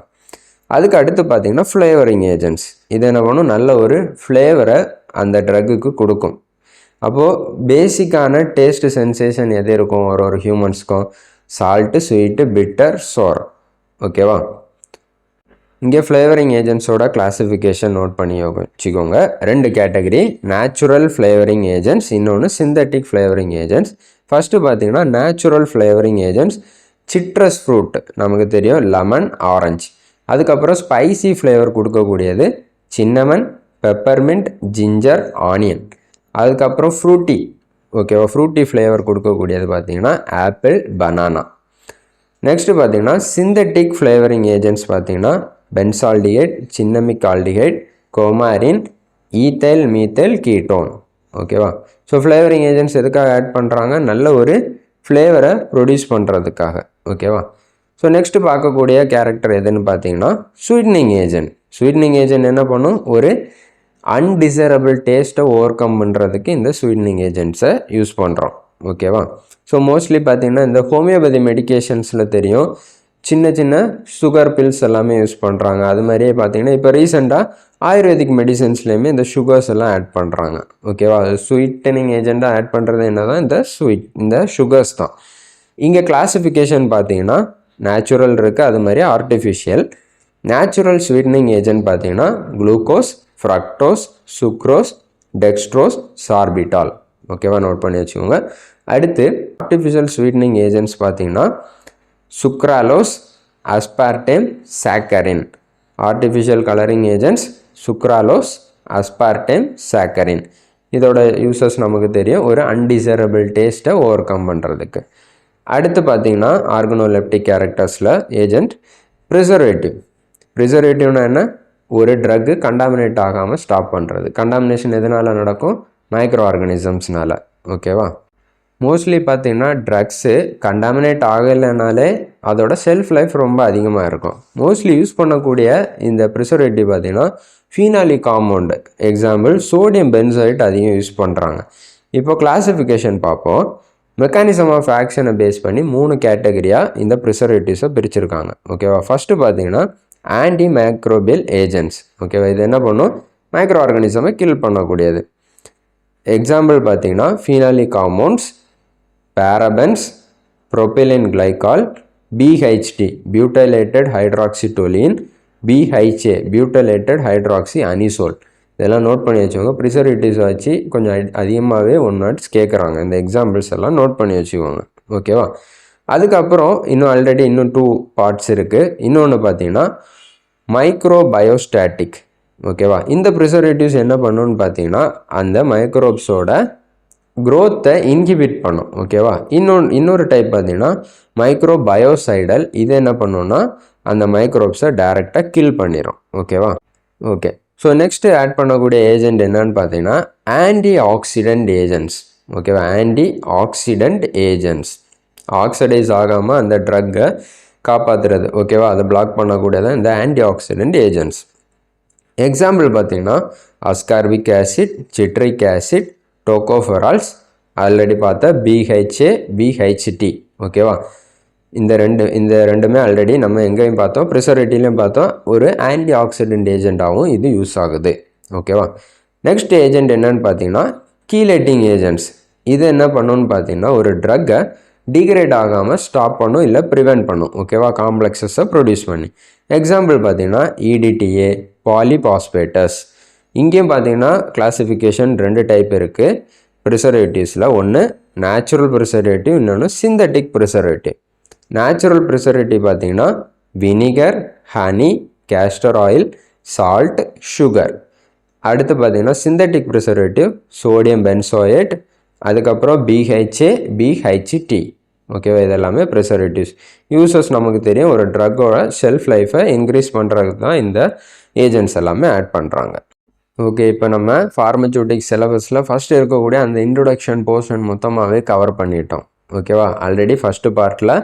அதுக்கு அடுத்து பார்த்திங்கன்னா ஃப்ளேவரிங் ஏஜென்ட்ஸ். இது என்ன பண்ணும், நல்ல ஒரு ஃப்ளேவரை அந்த ட்ரக்குக்கு கொடுக்கும். அப்போது பேசிக்கான டேஸ்ட் சென்சேஷன் எது இருக்கும் ஒரு ஹியூமன்ஸ்க்கும், சால்ட்டு, ஸ்வீட்டு, பிட்டர், சோர். ஓகேவா, இங்கே ஃப்ளேவரிங் ஏஜென்ட்ஸோட கிளாசிஃபிகேஷன் நோட் பண்ணி வச்சுக்கோங்க. 2 கேட்டகரி, நேச்சுரல் ஃப்ளேவரிங் ஏஜென்ட்ஸ், இன்னொன்று சிந்தட்டிக் ஃப்ளேவரிங் ஏஜென்ட்ஸ். ஃபஸ்ட்டு பார்த்தீங்கன்னா natural flavouring agents, citrus fruit நமக்கு தெரியும், லெமன், ஆரஞ்சு. அதுக்கப்புறம் ஸ்பைசி ஃப்ளேவர் கொடுக்கக்கூடியது சின்னமன், பெப்பர்மின்ட், ஜிஞ்சர், ஆனியன். அதுக்கப்புறம் ஃப்ரூட்டி, ஓகேவா, ஃப்ரூட்டி ஃப்ளேவர் கொடுக்கக்கூடியது பார்த்தீங்கன்னா ஆப்பிள், பனானா. நெக்ஸ்ட்டு பார்த்தீங்கன்னா சிந்தட்டிக் ஃப்ளேவரிங் ஏஜென்ட்ஸ் பார்த்தீங்கன்னா benzaldehyde, cinnamic aldehyde, coumarin, ethyl, methyl, ketone. ஓகேவா. ஸோ ஃப்ளேவரிங் ஏஜென்ட்ஸ் எதுக்காக ஆட் பண்ணுறாங்க? நல்ல ஒரு ஃப்ளேவரை ப்ரொடியூஸ் பண்ணுறதுக்காக. ஓகேவா. ஸோ நெக்ஸ்ட்டு பார்க்கக்கூடிய கேரக்டர் எதுன்னு பார்த்தீங்கன்னா ஸ்வீட்னிங் ஏஜென்ட். ஸ்வீட்னிங் ஏஜென்ட் என்ன பண்ணும்? ஒரு அன்டிசைரபிள் டேஸ்ட்டை ஓவர் கம் பண்ணுறதுக்கு இந்த ஸ்வீட்னிங் ஏஜென்ட்ஸை யூஸ் பண்ணுறோம். ஓகேவா. ஸோ மோஸ்ட்லி பார்த்திங்கன்னா இந்த ஹோமியோபதி மெடிக்கேஷன்ஸில் தெரியும், சின்ன சின்ன சுகர் பில்ஸ் எல்லாமே யூஸ் பண்ணுறாங்க. அது மாதிரியே பார்த்திங்கன்னா இப்போ ரீசெண்டாக ஆயுர்வேதிக் மெடிசன்ஸ்லேயுமே இந்த சுகர்ஸ் எல்லாம் ஆட் பண்ணுறாங்க. ஓகேவா. ஸ்வீட்டனிங் ஏஜெண்ட்டாக ஆட் பண்ணுறது என்ன தான்? இந்த சுகர்ஸ் தான். இங்கே கிளாஸிஃபிகேஷன் பார்த்திங்கன்னா நேச்சுரல் இருக்குது, அது மாதிரி ஆர்டிஃபிஷியல். நேச்சுரல் ஸ்வீட்னிங் ஏஜென்ட் பார்த்திங்கன்னா glucose, fructose, sucrose, dextrose, sorbitol. ஓகேவா, நோட் பண்ணி வச்சுக்கோங்க. அடுத்து ஆர்டிஃபிஷியல் ஸ்வீட்னிங் ஏஜென்ட்ஸ் பார்த்திங்கன்னா sucralose, aspartame, saccharin. Artificial colouring agents sucralose, aspartame, saccharin. இதோட யூசஸ் நமக்கு தெரியும், ஒரு அன்டிசைரபிள் டேஸ்ட்டை ஓவர் கம் பண்ணுறதுக்கு. அடுத்து பார்த்திங்கன்னா ஆர்கனோலெப்டிக் கேரக்டர்ஸில் ஏஜென்ட் ப்ரிசர்வேட்டிவ். ப்ரிசர்வேட்டிவ்னா என்ன? ஒரு ட்ரக்கு கண்டாமினேட் ஆகாமல் ஸ்டாப் பண்ணுறது. கண்டாமினேஷன் எதனால் நடக்கும்? மைக்ரோ ஆர்கானிசம்ஸ்னால். ஓகேவா. மோஸ்ட்லி பார்த்திங்கன்னா ட்ரக்ஸு கண்டாமினேட் ஆகலைனாலே அதோட செல்ஃப் லைஃப் ரொம்ப அதிகமாக இருக்கும். மோஸ்ட்லி யூஸ் பண்ணக்கூடிய இந்த ப்ரிசர்வேட்டிவ் பார்த்திங்கன்னா phenolic compound, example sodium benzoate அதிகம் யூஸ் பண்ணுறாங்க. இப்போ கிளாஸிஃபிகேஷன் பார்ப்போம். மெக்கானிசம் ஆஃப் ஆக்ஷனை பேஸ் பண்ணி 3 கேட்டகரியாக இந்த ப்ரிசர்வேட்டிவ்ஸை பிரிச்சிருக்காங்க. ஓகேவா. ஃபஸ்ட்டு பார்த்திங்கன்னா ஆன்டி மைக்ரோபியல் ஏஜென்ட்ஸ். ஓகேவா. இது என்ன பண்ணும்? மைக்ரோ ஆர்கானிசமை கில் பண்ணக்கூடியது. எக்ஸாம்பிள் பார்த்திங்கன்னா phenolic compounds, parabens, propylene glycol, BHT butylated hydroxytoluene, BHA butylated hydroxy anisole. இதெல்லாம் நோட் பண்ணி வச்சுக்கோங்க. ப்ரிசர்வேட்டிவ்ஸை வச்சு கொஞ்சம் அதிகமாகவே 1 வேர்ட்ஸ் கேட்குறாங்க. இந்த எக்ஸாம்பிள்ஸ் எல்லாம் நோட் பண்ணி வச்சுக்கோங்க. ஓகேவா. அதுக்கப்புறம் ஆல்ரெடி 2 பார்ட்ஸ் இருக்குது. இன்னொன்று பார்த்தீங்கன்னா மைக்ரோபயோஸ்டாட்டிக். ஓகேவா. இந்த ப்ரிசர்வேட்டிவ்ஸ் என்ன பண்ணுன்னு பார்த்தீங்கன்னா அந்த மைக்ரோப்ஸோட க்ரோத்தை இன்ஹிபிட் பண்ணும். ஓகேவா. இன்னொரு டைப் பார்த்தீங்கன்னா மைக்ரோபயோசைடல். இது என்ன பண்ணுன்னா அந்த மைக்ரோப்ஸை டைரெக்டாக கில் பண்ணிடும். ஓகேவா. ஓகே. ஸோ நெக்ஸ்ட்டு ஆட் பண்ணக்கூடிய ஏஜென்ட் என்னன்னு பார்த்தீங்கன்னா ஆன்டி ஆக்சிடென்ட் ஏஜென்ட்ஸ். ஓகேவா. ஆன்டி ஆக்சிடென்ட் ஏஜென்ட்ஸ் ஆக்சிடைஸ் ஆகாமல் அந்த ட்ரக்கை காப்பாற்றுறது. ஓகேவா. அதை பிளாக் பண்ணக்கூடியதான் இந்த ஆன்டி ஆக்சிடென்ட் ஏஜென்ட்ஸ். எக்ஸாம்பிள் பார்த்தீங்கன்னா ascorbic acid, citric acid, tocopherols, already பார்த்த பிஹெச்ஏ, பிஹெச்டி. ஓகேவா. இந்த ரெண்டுமே ஆல்ரெடி நம்ம எங்கேயும் பார்த்தோம், ப்ரிசர்வேட்டிவ்லையும் பார்த்தோம். ஒரு ஆன்டி ஆக்சிடென்ட் ஏஜென்ட்டாகவும் இது யூஸ் ஆகுது. ஓகேவா. நெக்ஸ்ட் ஏஜென்ட் என்னன்னு பார்த்தீங்கன்னா கீலேட்டிங் ஏஜென்ட்ஸ். இது என்ன பண்ணுன்னு பார்த்தீங்கன்னா ஒரு ட்ரக்கை டிகிரேட் ஆகாமல் ஸ்டாப் பண்ணும், இல்லை ப்ரிவெண்ட் பண்ணும். ஓகேவா. காம்ப்ளெக்ஸஸை ப்ரொடியூஸ் பண்ணி. எக்ஸாம்பிள் பார்த்தீங்கன்னா இடிடிஏ, பாலிபாஸ்பேட்டஸ். இங்கேயும் பார்த்தீங்கன்னா கிளாஸிஃபிகேஷன் 2 டைப் இருக்குது ப்ரிசர்வேட்டிவ்ஸில். ஒன்று நேச்சுரல் ப்ரிசர்வேட்டிவ், இன்னொன்று சிந்தட்டிக் ப்ரிசர்வேட்டிவ். நேச்சுரல் ப்ரிசர்வேட்டிவ் பார்த்தீங்கன்னா vinegar, honey, castor oil, salt, sugar. அடுத்து பார்த்தீங்கன்னா சிந்தட்டிக் ப்ரிசர்வேட்டிவ் சோடியம் பென்சோயேட், அதுக்கப்புறம் பிஹெச்ஏ, பிஹெச்டி. ஓகேவா. இதெல்லாமே ப்ரிசர்வேட்டிவ்ஸ். யூசஸ் நமக்கு தெரியும், ஒரு ட்ரக்கோட ஷெல்ஃப் லைஃப்பை இன்க்ரீஸ் பண்ணுறதுக்கு தான் இந்த ஏஜென்ட்ஸ் எல்லாமே ஆட் பண்ணுறாங்க. ஓகே. இப்போ நம்ம ஃபார்மசூட்டிக்ஸ் சிலபஸில் ஃபஸ்ட்டு இருக்கக்கூடிய அந்த இன்ட்ரொடக்ஷன் போர்ஷன் மொத்தமாகவே கவர் பண்ணிட்டோம். ஓகேவா. ஆல்ரெடி ஃபஸ்ட்டு பார்ட்டில்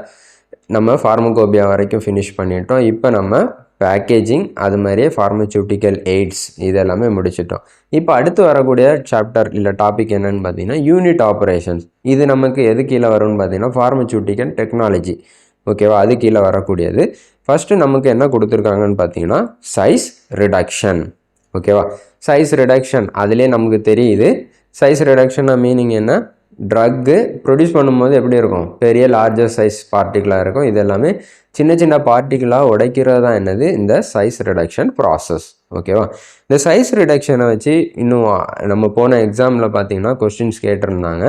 நம்ம ஃபார்மகோபியா வரைக்கும் ஃபினிஷ் பண்ணிட்டோம். இப்போ நம்ம பேக்கேஜிங், அது மாதிரியே ஃபார்மசூட்டிக்கல் எய்ட்ஸ் இதெல்லாமே முடிச்சிட்டோம். இப்போ அடுத்து வரக்கூடிய சாப்டர் இல்லை டாபிக் என்னன்னு பார்த்தீங்கன்னா யூனிட் ஆப்ரேஷன்ஸ். இது நமக்கு எது கீழே வரும்னு பார்த்தீங்கன்னா ஃபார்மசூட்டிக்கல் டெக்னாலஜி. ஓகேவா. அது கீழே வரக்கூடியது. ஃபஸ்ட்டு நமக்கு என்ன கொடுத்துருக்காங்கன்னு பார்த்தீங்கன்னா சைஸ் ரிடக்ஷன். ஓகேவா. சைஸ் ரிடக்ஷன் அதுலேயே நமக்கு தெரியுது. சைஸ் ரிடக்ஷன் மீனிங் என்ன? ட்ரக்கு ப்ரொடியூஸ் பண்ணும்போது எப்படி இருக்கும், பெரிய லார்ஜர் சைஸ் பார்ட்டிகலாக இருக்கும். இது எல்லாமே சின்ன சின்ன பார்ட்டிகலாக உடைக்கிறது தான் என்னது, இந்த சைஸ் ரிடக்ஷன் ப்ராசஸ். ஓகேவா. இந்த சைஸ் ரிடக்ஷனை வச்சு இன்னும் நம்ம போன எக்ஸாமில் பார்த்தீங்கன்னா கொஸ்டின்ஸ் கேட்டிருந்தாங்க.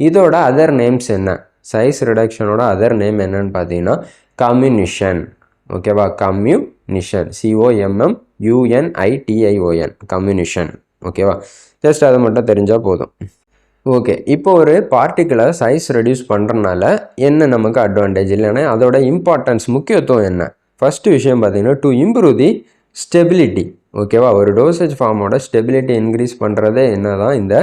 இதோட அதர் நேம்ஸ் என்ன, சைஸ் ரிடக்ஷனோட அதர் நேம் என்னன்னு பார்த்தீங்கன்னா கம்யூனிஷன். ஓகேவா, கம்யூனிஷன், COMMUNITION, கம்யூனிஷன். ஓகேவா, ஜஸ்ட் அதை மட்டும் தெரிஞ்சால் போதும். ஓகே, இப்போ ஒரு பார்ட்டிகுலர் சைஸ் ரெடியூஸ் பண்ணுறதுனால என்ன நமக்கு அட்வான்டேஜ், இல்லைன்னா அதோட இம்பார்ட்டன்ஸ், முக்கியத்துவம் என்ன? ஃபஸ்ட்டு விஷயம் பார்த்தீங்கன்னா டு இம்ப்ரூவ் தி ஸ்டெபிலிட்டி. ஓகேவா, ஒரு டோசேஜ் ஃபார்மோட ஸ்டெபிலிட்டி இன்க்ரீஸ் பண்ணுறதே என்ன தான், இந்த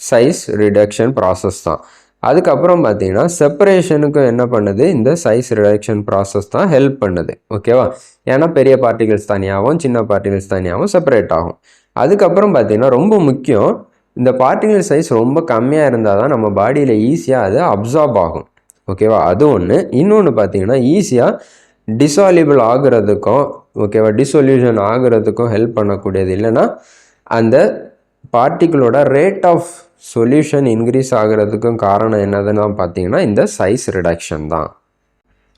சைஸ் ரிடக்ஷன் ப்ராசஸ் தான். அதுக்கப்புறம் பார்த்தீங்கன்னா செப்பரேஷனுக்கும் என்ன பண்ணுது, இந்த சைஸ் ரிடக்ஷன் ப்ராசஸ் தான் ஹெல்ப் பண்ணுது. ஓகேவா, ஏன்னா பெரிய பார்ட்டிகல்ஸ் தனியாகவும் சின்ன பார்ட்டிகல்ஸ் தனியாகவும் செப்பரேட் ஆகும். அதுக்கப்புறம் பார்த்தீங்கன்னா ரொம்ப முக்கியம், இந்த பார்ட்டிகல் சைஸ் ரொம்ப கம்மியாக இருந்தால் தான் நம்ம பாடியில் ஈஸியாக அது அப்சார்ப் ஆகும். ஓகேவா, அது ஒன்று. இன்னொன்று பார்த்தீங்கன்னா ஈஸியாக டிசால்யூபிள் ஆகுறதுக்கும், ஓகேவா, டிசொல்யூஷன் ஆகுறதுக்கும் ஹெல்ப் பண்ணக்கூடியது. இல்லைன்னா அந்த பார்ட்டிகளோட ரேட் ஆஃப் சொல்யூஷன் இன்க்ரீஸ் ஆகிறதுக்கும் காரணம் என்னதுன்னா பார்த்தீங்கன்னா இந்த சைஸ் ரிடக்ஷன் தான்.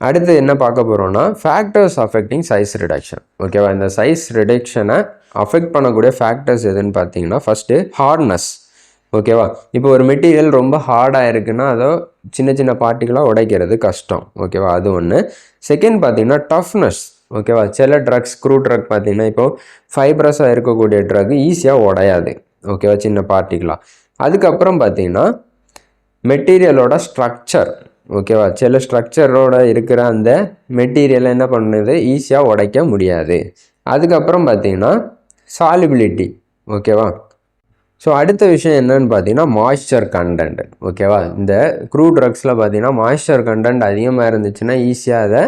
அடுத்து என்ன பார்க்க போகிறோம்னா ஃபேக்டர்ஸ் அஃபெக்டிங் சைஸ் ரிடக்ஷன். ஓகேவா, இந்த சைஸ் ரிடக்ஷனை அஃபெக்ட் பண்ணக்கூடிய ஃபேக்டர்ஸ் எதுன்னு பார்த்தீங்கன்னா ஃபஸ்ட்டு ஹார்ட்னஸ். ஓகேவா, இப்போ ஒரு மெட்டீரியல் ரொம்ப ஹார்டாக இருக்குன்னா அதை சின்ன சின்ன பார்ட்டிகளாக உடைக்கிறது கஷ்டம். ஓகேவா, அது ஒன்று. செகண்ட் பார்த்தீங்கன்னா டஃப்னஸ். ஓகேவா, சில ட்ரக்ஸ், ஸ்க்ரூ ட்ரக் பார்த்தீங்கன்னா இப்போ ஃபைப்ரஸாக இருக்கக்கூடிய ட்ரக் ஈஸியாக உடையாது. ஓகேவா, சின்ன பார்ட்டிகளாக. அதுக்கப்புறம் பார்த்தீங்கன்னா மெட்டீரியலோட ஸ்ட்ரக்சர். ஓகேவா, சில ஸ்ட்ரக்சரோட இருக்கிற அந்த மெட்டீரியலை என்ன பண்ணுது, ஈஸியாக உடைக்க முடியாது. அதுக்கப்புறம் பார்த்தீங்கன்னா சாலிபிலிட்டி. ஓகேவா, ஸோ அடுத்த விஷயம் என்னன்னு பார்த்தீங்கன்னா மாய்ஸ்சர் கண்டென்ட். ஓகேவா, இந்த க்ரூ ட்ரக்ஸில் பார்த்தீங்கன்னா மாய்ஸ்சர் கண்டென்ட் அதிகமாக இருந்துச்சுன்னா ஈஸியாக அதை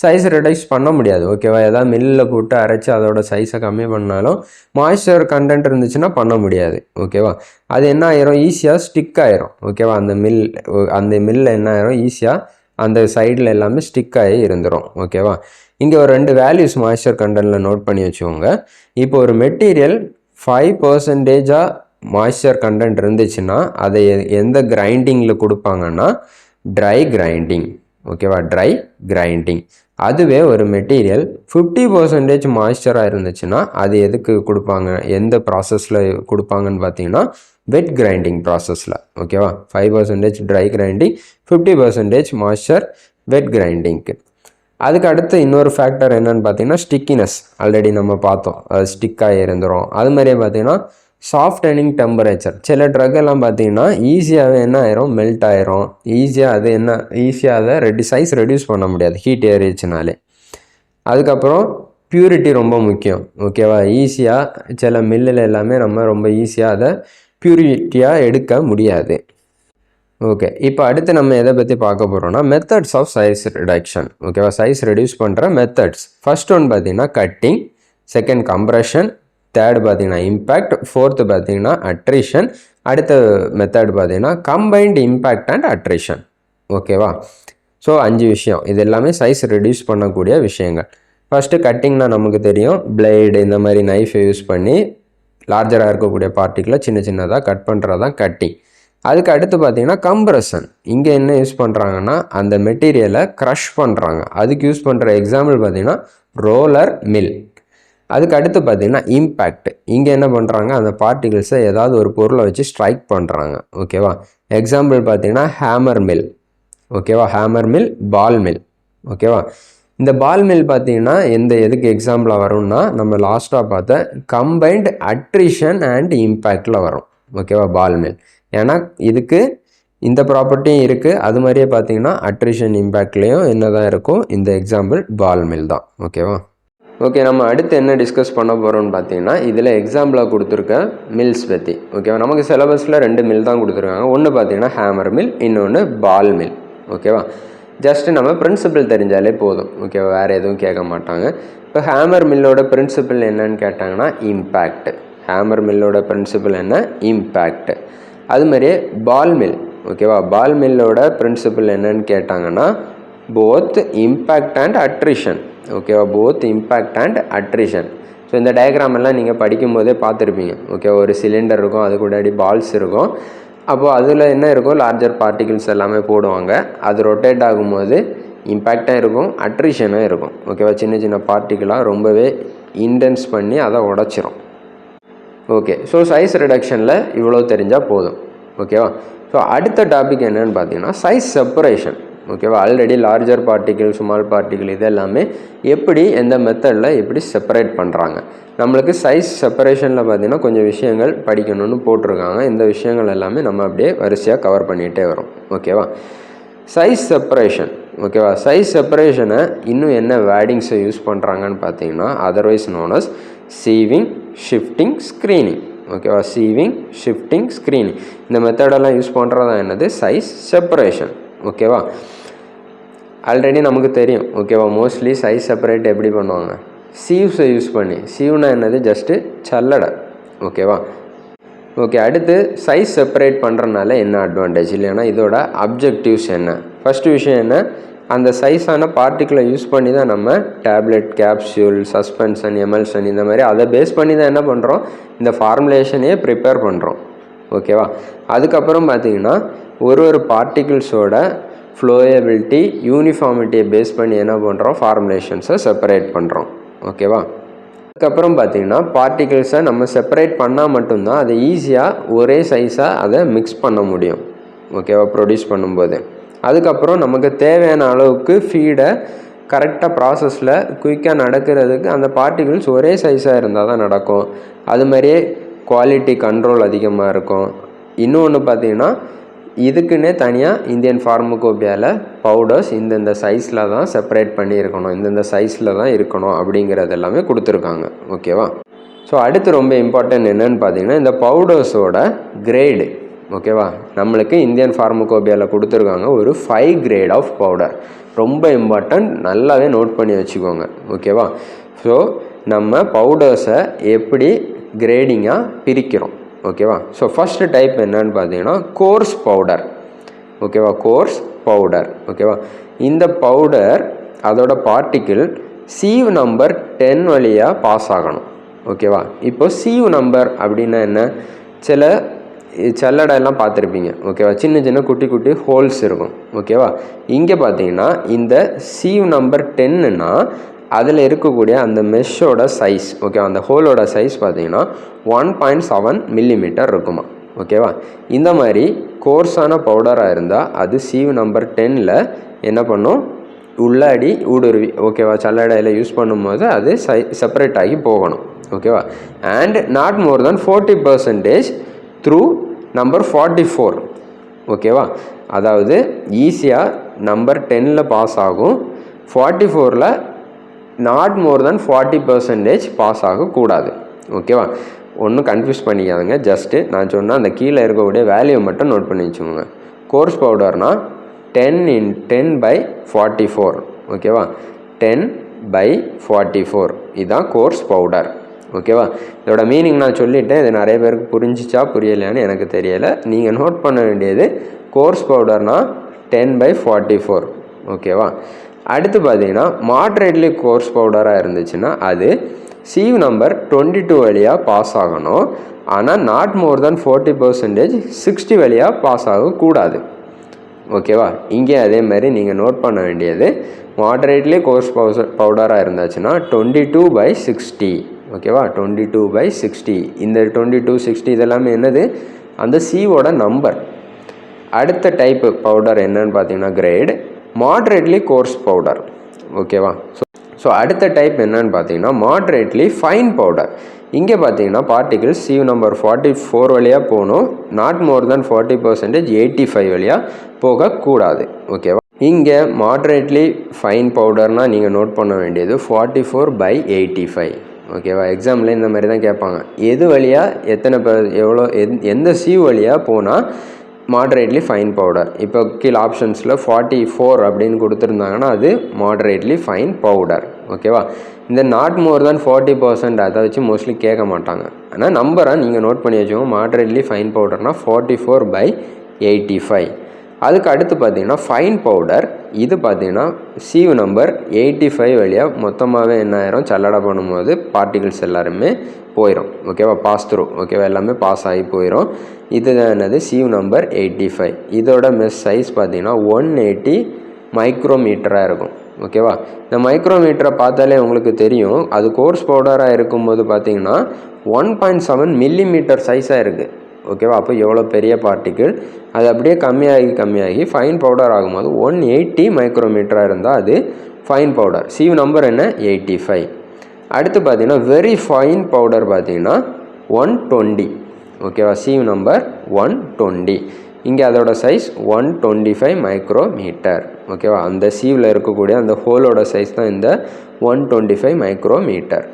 சைஸ் ரெடியூஸ் பண்ண முடியாது. ஓகேவா, ஏதாவது மில்லில் போட்டு அரைச்சி அதோட சைஸை கம்மி பண்ணாலும் மாய்ஸ்சர் கண்டென்ட் இருந்துச்சுன்னா பண்ண முடியாது. ஓகேவா, அது என்ன ஆயிரும், ஈஸியாக ஸ்டிக் ஆயிரும். ஓகேவா, அந்த மில்லில் என்ன ஆயிரும், ஈஸியாக அந்த சைடில் எல்லாமே ஸ்டிக் ஆகி இருந்துடும். ஓகேவா, இங்கே ஒரு 2 வேல்யூஸ் மாய்ஸ்சர் கண்டென்ட்டில் நோட் பண்ணி வச்சுக்கோங்க. இப்போ ஒரு மெட்டீரியல் 5% மாய்ஸ்சர் கண்டென்ட் இருந்துச்சுன்னா அதை எந்த கிரைண்டிங்கில் கொடுப்பாங்கன்னா ட்ரை கிரைண்டிங். ஓகேவா, ட்ரை கிரைண்டிங். அதுவே ஒரு மெட்டீரியல் 50% மாய்ஸ்சராக இருந்துச்சுன்னா அது எதுக்கு கொடுப்பாங்க, எந்த ப்ராசஸில் கொடுப்பாங்கன்னு பார்த்தீங்கன்னா வெட் கிரைண்டிங் ப்ராசஸில். ஓகேவா, 5% ட்ரை கிரைண்டிங், 50% மாய்ஸ்சர் வெட் கிரைண்டிங்க்கு. அதுக்கு அடுத்து இன்னொரு ஃபேக்டர் என்னன்னு பார்த்தீங்கன்னா ஸ்டிக்கினஸ். ஆல்ரெடி நம்ம பார்த்தோம், அது ஸ்டிக்காக இருந்துடும். அது மாதிரியே பார்த்தீங்கன்னா சாஃப்டனிங் டெம்பரேச்சர். சில ட்ரக் எல்லாம் பார்த்தீங்கன்னா ஈஸியாகவே என்ன ஆயிரும், மெல்ட் ஆயிரும். ஈஸியாக அதை சைஸ் ரெடியூஸ் பண்ண முடியாது, ஹீட் ஏறிச்சுனாலே. அதுக்கப்புறம் பியூரிட்டி ரொம்ப முக்கியம். ஓகேவா, ஈஸியாக சில மில்லில் எல்லாமே நம்ம ரொம்ப ஈஸியாக அதை பியூரிட்டியாக எடுக்க முடியாது. ஓகே, இப்போ அடுத்து நம்ம எதை பற்றி பார்க்க போகிறோம்னா மெத்தட்ஸ் ஆஃப் சைஸ் ரிடக்ஷன். ஓகேவா, சைஸ் ரெடியூஸ் பண்ணுற மெத்தட்ஸ். ஃபர்ஸ்ட் ஒன் பார்த்தீங்கன்னா கட்டிங், செகண்ட் கம்ப்ரெஷன், தேர்டு பார்த்தீங்கன்னா இம்பேக்ட், ஃபோர்த்து பார்த்தீங்கன்னா அட்ரிஷன். அடுத்த மெத்தட் பார்த்தீங்கன்னா கம்பைன்ட் இம்பேக்ட் அண்ட் அட்ரிஷன். ஓகேவா, ஸோ 5 விஷயம். இது எல்லாமே சைஸ் ரெடியூஸ் பண்ணக்கூடிய விஷயங்கள். ஃபஸ்ட்டு கட்டிங்னா நமக்கு தெரியும், பிளேடு இந்த மாதிரி நைஃபை யூஸ் பண்ணி லார்ஜராக இருக்கக்கூடிய பார்ட்டிகளை சின்ன சின்னதாக கட் பண்ணுறது தான் கட்டிங். அதுக்கு அடுத்து பார்த்தீங்கன்னா கம்ப்ரெஷன். இங்கே என்ன யூஸ் பண்ணுறாங்கன்னா அந்த மெட்டீரியலை க்ரஷ் பண்ணுறாங்க. அதுக்கு யூஸ் பண்ணுற எக்ஸாம்பிள் பார்த்தீங்கன்னா ரோலர் மில். அதுக்கு அடுத்து பார்த்தீங்கன்னா இம்பேக்ட். இங்கே என்ன பண்ணுறாங்க, அந்த பார்ட்டிகிள்ஸை ஏதாவது ஒரு பொருளை வச்சு ஸ்ட்ரைக் பண்ணுறாங்க. ஓகேவா, எக்ஸாம்பிள் பார்த்தீங்கன்னா ஹேமர் மில். ஓகேவா, ஹேமர் மில், பால் மில். ஓகேவா, இந்த பால் மில் பார்த்தீங்கன்னா எதுக்கு எக்ஸாம்பிளாக வரும்னா நம்ம லாஸ்ட்டாக பார்த்த கம்பைன்ட் அட்ரிஷன் அண்ட் இம்பேக்டில் வரும். ஓகேவா, பால் மில். ஏன்னா இதுக்கு இந்த ப்ராப்பர்ட்டியும் இருக்குது. அது மாதிரியே பார்த்தீங்கன்னா அட்ரிஷன் இம்பேக்ட்லேயும் என்ன தான் இருக்கும், இந்த எக்ஸாம்பிள் பால் மில் தான். ஓகேவா, ஓகே, நம்ம அடுத்து என்ன டிஸ்கஸ் பண்ண போகிறோம்னு பார்த்தீங்கன்னா இதில் எக்ஸாம்பிளாக கொடுத்துருக்க மில்ஸ் பற்றி. ஓகேவா, நமக்கு சிலபஸில் 2 மில் தான் கொடுத்துருக்காங்க. ஒன்று பார்த்தீங்கன்னா ஹேமர் மில், இன்னொன்று பால் மில். ஓகேவா, ஜஸ்ட்டு நம்ம பிரின்சிபிள் தெரிஞ்சாலே போதும். ஓகேவா, வேறு எதுவும் கேட்க மாட்டாங்க. இப்போ ஹேமர் மில்லோட பிரின்சிபிள் என்னன்னு கேட்டாங்கன்னா இம்பேக்ட். ஹேமர் மில்லோட பிரின்சிபிள் என்ன, இம்பேக்ட். அது மாதிரியே பால் மில். ஓகேவா, பால் மில்லோட பிரின்சிபிள் என்னன்னு கேட்டாங்கன்னா போத் இம்பேக்ட் அண்ட் அட்ரிஷன். ஓகேவா, both impact and attrition. So இந்த டயக்ராம் எல்லாம் நீங்கள் படிக்கும் போதே பார்த்துருப்பீங்க. ஓகே, ஒரு சிலிண்டர் இருக்கும், அது கூட பால்ஸ் இருக்கும். அப்போது அதில் என்ன இருக்கும், லார்ஜர் பார்ட்டிகிள்ஸ் எல்லாமே போடுவாங்க. அது ரொட்டேட் ஆகும்போது இம்பேக்டாக இருக்கும், அட்ரிஷனும் இருக்கும். ஓகேவா, சின்ன சின்ன பார்ட்டிகளாக ரொம்பவே இன்டென்ஸ் பண்ணி அதை உடச்சிரும். ஓகே, ஸோ சைஸ் ரிடக்ஷனில் இவ்வளோ தெரிஞ்சால் போதும். ஓகேவா, ஸோ அடுத்த டாபிக் என்னென்னு பார்த்தீங்கன்னா சைஸ் செப்பரேஷன். ஓகேவா, already larger particle, small particle இது எல்லாமே எப்படி எந்த மெத்தடில் எப்படி செப்பரேட் பண்ணுறாங்க. நம்மளுக்கு சைஸ் செப்பரேஷனில் பார்த்திங்கன்னா கொஞ்சம் விஷயங்கள் படிக்கணும்னு போட்டிருக்காங்க. இந்த விஷயங்கள் எல்லாமே நம்ம அப்படியே வரிசையாக கவர் பண்ணிகிட்டே வரோம். ஓகேவா, சைஸ் செப்பரேஷன். ஓகேவா, சைஸ் செப்பரேஷனை இன்னும் என்ன வேர்டிங்ஸை யூஸ் பண்ணுறாங்கன்னு பார்த்தீங்கன்னா otherwise known as சீவிங், shifting, screening. ஓகேவா, சீவிங், ஷிஃப்டிங், ஸ்க்ரீனிங் இந்த மெத்தடெல்லாம் யூஸ் பண்ணுறதா என்னது சைஸ் செப்பரேஷன். ஓகேவா, ஆல்ரெடி நமக்கு தெரியும். ஓகேவா, மோஸ்ட்லி சைஸ் செப்பரேட் எப்படி பண்ணுவாங்க, சீவ்ஸை யூஸ் பண்ணி. சீவ்னா என்னது, ஜஸ்ட்டு சல்லடை. ஓகேவா, ஓகே, அடுத்து சைஸ் செப்பரேட் பண்ணுறதுனால என்ன அட்வான்டேஜ், இல்லைன்னா இதோட அப்ஜெக்டிவ்ஸ் என்ன. ஃபஸ்ட்டு விஷயம் என்ன, அந்த சைஸான பார்ட்டிகிளை யூஸ் பண்ணி தான் நம்ம டேப்லெட், கேப்சியூல், சஸ்பென்ஷன், எமல்ஷன் இந்த மாதிரி அதை பேஸ் பண்ணி தான் என்ன பண்ணுறோம், இந்த ஃபார்முலேஷனையே ப்ரிப்பேர் பண்ணுறோம். ஓகேவா, அதுக்கப்புறம் பார்த்திங்கன்னா ஒரு பார்ட்டிகிள்ஸோட ஃப்ளோயபிலிட்டி, யூனிஃபார்மிட்டியை பேஸ் பண்ணி என்ன பண்ணுறோம், ஃபார்முலேஷன்ஸை செப்பரேட் பண்ணுறோம். ஓகேவா, அதுக்கப்புறம் பார்த்திங்கன்னா பார்ட்டிகிள்ஸை நம்ம செப்பரேட் பண்ணால் மட்டும்தான் அதை ஈஸியாக ஒரே சைஸாக அதை மிக்ஸ் பண்ண முடியும். ஓகேவா, ப்ரொடியூஸ் பண்ணும்போது. அதுக்கப்புறம் நமக்கு தேவையான அளவுக்கு ஃபீடை கரெக்டாக ப்ராசஸில் குயிக்காக நடக்கிறதுக்கு அந்த பார்ட்டிகிள்ஸ் ஒரே சைஸாக இருந்தால் தான் நடக்கும். அது மாதிரியே குவாலிட்டி கண்ட்ரோல் அதிகமாக இருக்கும். இன்னொன்று பார்த்திங்கன்னா இதுக்குன்னே தனியாக இந்தியன் ஃபார்மகோபியாவில் பவுடர்ஸ் இந்தந்த சைஸில் தான் செப்பரேட் பண்ணி இருக்கணும், இந்தந்த சைஸில் தான் இருக்கணும் அப்படிங்கிறது எல்லாமே கொடுத்துருக்காங்க. ஓகேவா, ஸோ அடுத்து ரொம்ப இம்பார்ட்டன்ட் என்னென்னு பார்த்தீங்கன்னா இந்த பவுடர்ஸோட கிரேடு. ஓகேவா, நம்மளுக்கு இந்தியன் ஃபார்மகோபியாவில் கொடுத்துருக்காங்க ஒரு 5 கிரேட் ஆஃப் பவுடர். ரொம்ப இம்பார்ட்டன்ட், நல்லாவே நோட் பண்ணி வச்சுக்கோங்க. ஓகேவா, ஸோ நம்ம பவுடர்ஸை எப்படி கிரேடிங்காக பிரிக்கிறோம். ஓகேவா, ஸோ ஃபஸ்ட்டு டைப் என்னன்னு பார்த்தீங்கன்னா கோர்ஸ் பவுடர். ஓகேவா, கோர்ஸ் பவுடர். ஓகேவா, இந்த பவுடர் அதோட பார்ட்டிக்கிள் சீவ் நம்பர் 10 வழியாக பாஸ் ஆகணும். ஓகேவா, இப்போ சீவ் நம்பர் அப்படின்னா என்ன, சில சல்லடையெல்லாம் பார்த்துருப்பீங்க. ஓகேவா, சின்ன சின்ன குட்டி குட்டி ஹோல்ஸ் இருக்கும். ஓகேவா, இங்கே பார்த்தீங்கன்னா இந்த சீவ் நம்பர் 10ன்னா அதில் இருக்கக்கூடிய அந்த மெஷ்ஷோட சைஸ், ஓகேவா, அந்த ஹோலோட சைஸ் பார்த்தீங்கன்னா 1.7 மில்லிமீட்டர் இருக்குமா. ஓகேவா, இந்த மாதிரி கோர்ஸான பவுடராக இருந்தால் அது சீவ் நம்பர் 10ல் என்ன பண்ணும், உள்ளாடி ஊடுருவி, ஓகேவா, சல்லடையில் யூஸ் பண்ணும்போது அது செப்பரேட் ஆகி போகணும். ஓகேவா, and not more then 40% through number 44. ஓகேவா, அதாவது ஈஸியாக நம்பர் 10ல் பாஸ் ஆகும், 44ல் நாட் மோர் தென் 40% பாஸ் ஆகக்கூடாது. ஓகேவா, ஒன்றும் கன்ஃபியூஸ் பண்ணிக்காதுங்க. ஜஸ்ட்டு நான் சொன்னால் அந்த கீழே இருக்கக்கூடிய வேல்யூ மட்டும் நோட் பண்ணி வச்சுக்கோங்க. கோர்ஸ் பவுடர்னால் 10/44. ஓகேவா, 10/44 இதுதான் கோர்ஸ் பவுடர். ஓகேவா, இதோட மீனிங் நான் சொல்லிவிட்டேன். இது நிறைய பேருக்கு புரிஞ்சிச்சா புரியலையான்னு எனக்கு தெரியலை. நீங்கள் நோட் பண்ண வேண்டியது கோர்ஸ் பவுடர்னால் 10/44. ஓகேவா, அடுத்து பார்த்தீங்கன்னா மாட்ரேட்லி கோர்ஸ் பவுடராக இருந்துச்சுன்னா அது சீவ் நம்பர் 22 வழியாக பாஸ் ஆகணும். ஆனால் நாட் மோர் தென் 40% 60 வழியாக பாஸ் ஆகக்கூடாது. ஓகேவா, இங்கே அதே மாதிரி நீங்கள் நோட் பண்ண வேண்டியது மாட்ரேட்லி கோர்ஸ் பவுடராக இருந்துச்சுன்னா 22/60. ஓகேவா, 22/60. இந்த 22, 60 இதெல்லாமே என்னது, அந்த சீவோட நம்பர். அடுத்த டைப்பு பவுடர் என்னன்னு பார்த்தீங்கன்னா கிரேட் மாட்ரேட்லி கோர்ஸ் பவுடர். ஓகேவா, ஸோ அடுத்த டைப் என்னன்னு பார்த்தீங்கன்னா மாட்ரேட்லி ஃபைன் பவுடர். இங்கே பார்த்தீங்கன்னா பார்ட்டிகிள்ஸ் சீவ் நம்பர் 44 வழியாக போகணும், நாட் மோர் தென் 40% 85 வழியாக போகக்கூடாது. ஓகேவா, இங்கே மாட்ரேட்லி ஃபைன் பவுடர்னால் நீங்கள் நோட் பண்ண வேண்டியது 44/85. ஓகேவா, எக்ஸாமில் இந்த மாதிரி தான் கேட்பாங்க. எது வழியாக எத்தனை எவ்வளோ எந்த சீவ் வழியாக போனால் மாட்ரேட்லி ஃபைன் பவுடர். இப்போ கீழே ஆப்ஷன்ஸில் 44 அப்படின்னு கொடுத்துருந்தாங்கன்னா அது மாட்ரேட்லி ஃபைன் பவுடர். ஓகேவா, இந்த நாட் மோர் தென் 40% அதை வச்சு மோஸ்ட்லி கேட்க மாட்டாங்க. ஆனால் நம்பரை நீங்கள் நோட் பண்ணி வச்சுக்கோங்க. மாட்ரேட்லி ஃபைன் பவுடர்னால் 44/85. அதுக்கு அடுத்து பார்த்திங்கன்னா ஃபைன் பவுடர். இது பார்த்திங்கன்னா சீவ் நம்பர் 85 வழியாக மொத்தமாகவே என்ன ஆயிரும், சல்லடை பண்ணும்போது பார்ட்டிகிள்ஸ் எல்லாருமே போயிடும். ஓகேவா, பாஸ் த்ரூ. ஓகேவா, எல்லாமே பாஸ் ஆகி போயிடும். இதுதான் என்னது, சீவ் நம்பர் 85. இதோட மெஸ் சைஸ் பார்த்திங்கன்னா 180 மைக்ரோமீட்டராக இருக்கும். ஓகேவா, இந்த மைக்ரோமீட்டரை பார்த்தாலே உங்களுக்கு தெரியும், அது கோர்ஸ் பவுடராக இருக்கும்போது பார்த்திங்கன்னா 1.7 மில்லிமீட்டர் சைஸாக இருக்குது. ஓகேவா, அப்போ எவ்வளோ பெரிய பார்ட்டிக்கிள். அது அப்படியே கம்மியாகி ஃபைன் பவுடர் ஆகும்போது 180 மைக்ரோமீட்டராக இருந்தால் அது ஃபைன் பவுடர். சீவ் நம்பர் என்ன, 85. அடுத்து பார்த்திங்கன்னா வெரி ஃபைன் பவுடர் பார்த்திங்கன்னா 120. ஓகேவா, சீவ் நம்பர் 120. இங்கே அதோட சைஸ் 125 மைக்ரோமீட்டர். ஓகேவா, அந்த சீவில் இருக்கக்கூடிய அந்த ஹோலோட சைஸ் தான் இந்த 125 மைக்ரோமீட்டர்.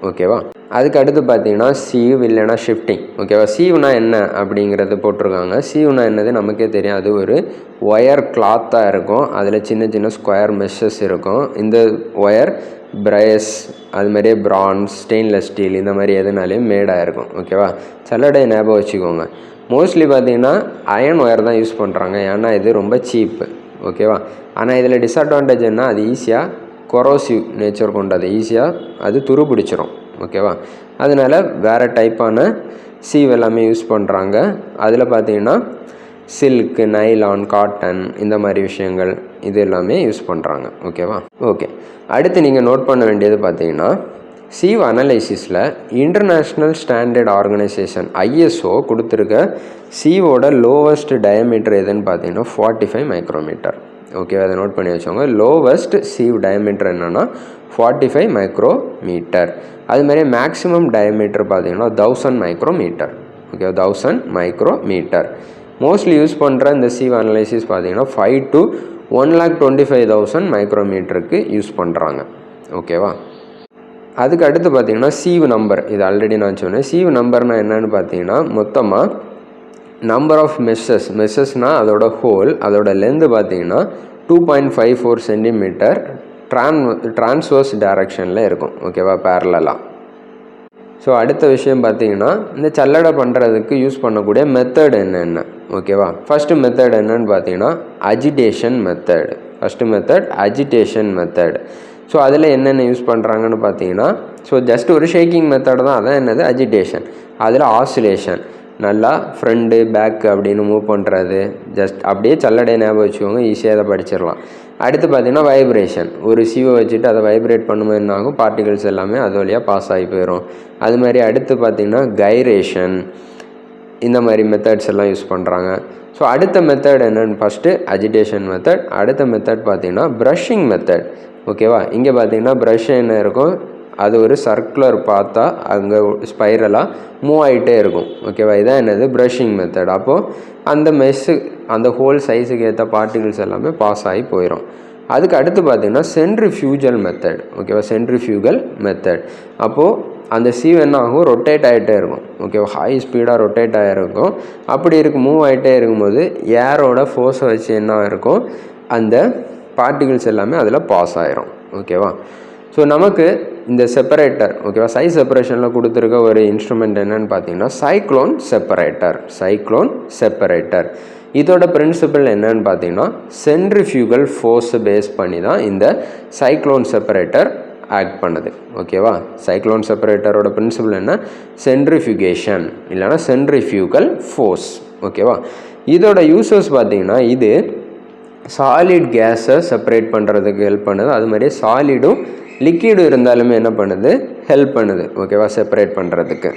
ஓகேவா, அதுக்கு அடுத்து பார்த்தீங்கன்னா சீவ் இல்லைனா ஷிஃப்டிங். ஓகேவா, சீவ்னா என்ன அப்படிங்கிறது போட்டிருக்காங்க. சீவ்னா என்னது நமக்கே தெரியும், அது ஒரு ஒயர் கிளாத்தாக இருக்கும். அதில் சின்ன சின்ன ஸ்கொயர் மெஷஸ் இருக்கும். இந்த ஒயர் பிரயஸ், அது மாதிரியே பிரான்ஸ், ஸ்டெயின்லெஸ் ஸ்டீல், இந்த மாதிரி எதுனாலையும் மேடாக இருக்கும். ஓகேவா, சல்லடை ஞாபகம் வச்சுக்கோங்க. மோஸ்ட்லி பார்த்திங்கன்னா அயன் ஒயர் தான் யூஸ் பண்ணுறாங்க, ஏன்னா இது ரொம்ப சீப்பு. ஓகேவா, ஆனால் இதில் டிஸ்அட்வான்டேஜ் என்ன, அது ஈஸியாக கொரோசிவ் நேச்சர் கொண்டது, ஈஸியாக அது துரு பிடிச்சிரும். ஓகேவா, அதனால் வேறு டைப்பான சீவ் எல்லாமே யூஸ் பண்ணுறாங்க. அதில் பார்த்திங்கன்னா சில்க்கு, நைலான், காட்டன், இந்த மாதிரி விஷயங்கள் இது எல்லாமே யூஸ் பண்ணுறாங்க. ஓகேவா, ஓகே. அடுத்து நீங்கள் நோட் பண்ண வேண்டியது பார்த்திங்கன்னா சீவ் அனலைசிஸில் இன்டர்நேஷ்னல் ஸ்டாண்டர்ட் ஆர்கனைசேஷன் ISO கொடுத்துருக்க சீவோட லோவஸ்ட் டயமீட்டர் எதுன்னு பார்த்தீங்கன்னா 45 மைக்ரோமீட்டர். ஓகே, அதை நோட் பண்ணி வச்சோங்க. லோவஸ்ட் சீவ் டயமீட்டர் என்னென்னா 45 மைக்ரோமீட்டர். அதுமாதிரி மேக்ஸிமம் டயமீட்டர் பார்த்தீங்கன்னா 1000 micrometre. Okay, 1000 micrometre. Mostly use பண்ணுற இந்த சீவ் அனலைசிஸ் பார்த்தீங்கன்னா 5 to 1,25,000 மைக்ரோமீட்டருக்கு யூஸ் பண்ணுறாங்க. ஓகேவா, அதுக்கு அடுத்து பார்த்திங்கன்னா சீவ் நம்பர். இது ஆல்ரெடி நான் சொன்னேன். சீவ் நம்பர்னால் என்னென்னு பார்த்தீங்கன்னா மொத்தமாக நம்பர் ஆஃப் மெஷஸ்னால் அதோட ஹோல், அதோட லென்த்து பார்த்தீங்கன்னா 2.54 சென்டிமீட்டர் ட்ரான்ஸ்வர்ஸ் டைரக்ஷனில் இருக்கும். ஓகேவா, பேரலாக. ஸோ அடுத்த விஷயம் பார்த்தீங்கன்னா இந்த சல்லடை பண்ணுறதுக்கு யூஸ் பண்ணக்கூடிய மெத்தட் என்னென்ன. ஓகேவா, ஃபஸ்ட்டு மெத்தட் என்னன்னு பார்த்தீங்கன்னா agitation method. First method agitation method. So அதில் என்னென்ன யூஸ் பண்ணுறாங்கன்னு பார்த்தீங்கன்னா, ஸோ ஜஸ்ட் ஒரு ஷேக்கிங் மெத்தட் தான். அதான் என்னது, அஜிடேஷன். அதில் ஆசிலேஷன், நல்லா ஃப்ரண்ட்டு பேக்கு அப்படின்னு மூவ் பண்ணுறது. ஜஸ்ட் அப்படியே சல்லடை ஞாபகம் வச்சுக்கோங்க, ஈஸியாக அதை படிச்சிடலாம். அடுத்து பார்த்திங்கன்னா வைப்ரேஷன். ஒரு சீவை வச்சுட்டு அதை வைப்ரேட் பண்ணும்போது என்ன ஆகும், பார்ட்டிகல்ஸ் எல்லாமே அது வழியாக பாஸ் ஆகி போயிடும். அது மாதிரி அடுத்து பார்த்திங்கன்னா கைரேஷன், இந்த மாதிரி மெத்தட்ஸ் எல்லாம் யூஸ் பண்ணுறாங்க. ஸோ அடுத்த மெத்தட் என்னென்னு, ஃபஸ்ட்டு அஜிடேஷன் மெத்தட். அடுத்த மெத்தட் பார்த்திங்கன்னா ப்ரஷிங் மெத்தட். ஓகேவா, இங்கே பார்த்திங்கன்னா ப்ரஷ் என்ன இருக்கும், அது ஒரு சர்க்குலர் பார்த்தா அங்கே ஸ்பைரலாக மூவ் ஆகிட்டே இருக்கும். ஓகேவா, இதான் என்னது, ப்ரஷிங் மெத்தட். அப்போது அந்த ஹோல் சைஸுக்கு ஏற்ற பார்ட்டிகிள்ஸ் எல்லாமே பாஸ் ஆகி போயிடும். அதுக்கு அடுத்து பார்த்திங்கன்னா சென்ட்ரிஃப்யூகல் மெத்தட். ஓகேவா, சென்ட்ரிஃப்யூகல் மெத்தட். அப்போது அந்த சீவ் என்ன ஆகும், ரொட்டேட் ஆகிட்டே இருக்கும். ஓகேவா, ஹை ஸ்பீடாக ரொட்டேட் ஆகிருக்கும். அப்படி மூவ் ஆகிட்டே இருக்கும்போது ஏரோட ஃபோர்ஸை வச்சு என்ன இருக்கும், அந்த பார்ட்டிகிள்ஸ் எல்லாமே அதில் பாஸ் ஆகிரும். ஓகேவா, ஸோ நமக்கு இந்த செப்பரேட்டர், ஓகேவா, சைஸ் செப்பரேஷனில் கொடுத்துருக்க ஒரு இன்ஸ்ட்ருமெண்ட் என்னென்னு பார்த்தீங்கன்னா சைக்ளோன் செப்பரேட்டர். இதோட பிரின்சிபல் என்னன்னு பார்த்தீங்கன்னா சென்ட்ரிஃப்யூகல் ஃபோர்ஸை பேஸ் பண்ணி தான் இந்த சைக்ளோன் செப்பரேட்டர் ஆக்ட் பண்ணுது. ஓகேவா, சைக்ளோன் செப்பரேட்டரோட பிரின்சிபல் என்ன, சென்ட்ரிஃப்யூகேஷன் இல்லைனா சென்ட்ரிஃப்யூகல் ஃபோர்ஸ். ஓகேவா, இதோட யூசஸ் பார்த்தீங்கன்னா இது சாலிட் கேஸை செப்பரேட் பண்ணுறதுக்கு ஹெல்ப் பண்ணுது. அது மாதிரியே சாலிடும் லிக்விடும் இருந்தாலுமே என்ன பண்ணுது, ஹெல்ப் பண்ணுது. ஓகேவா, செப்பரேட் பண்ணுறதுக்கு.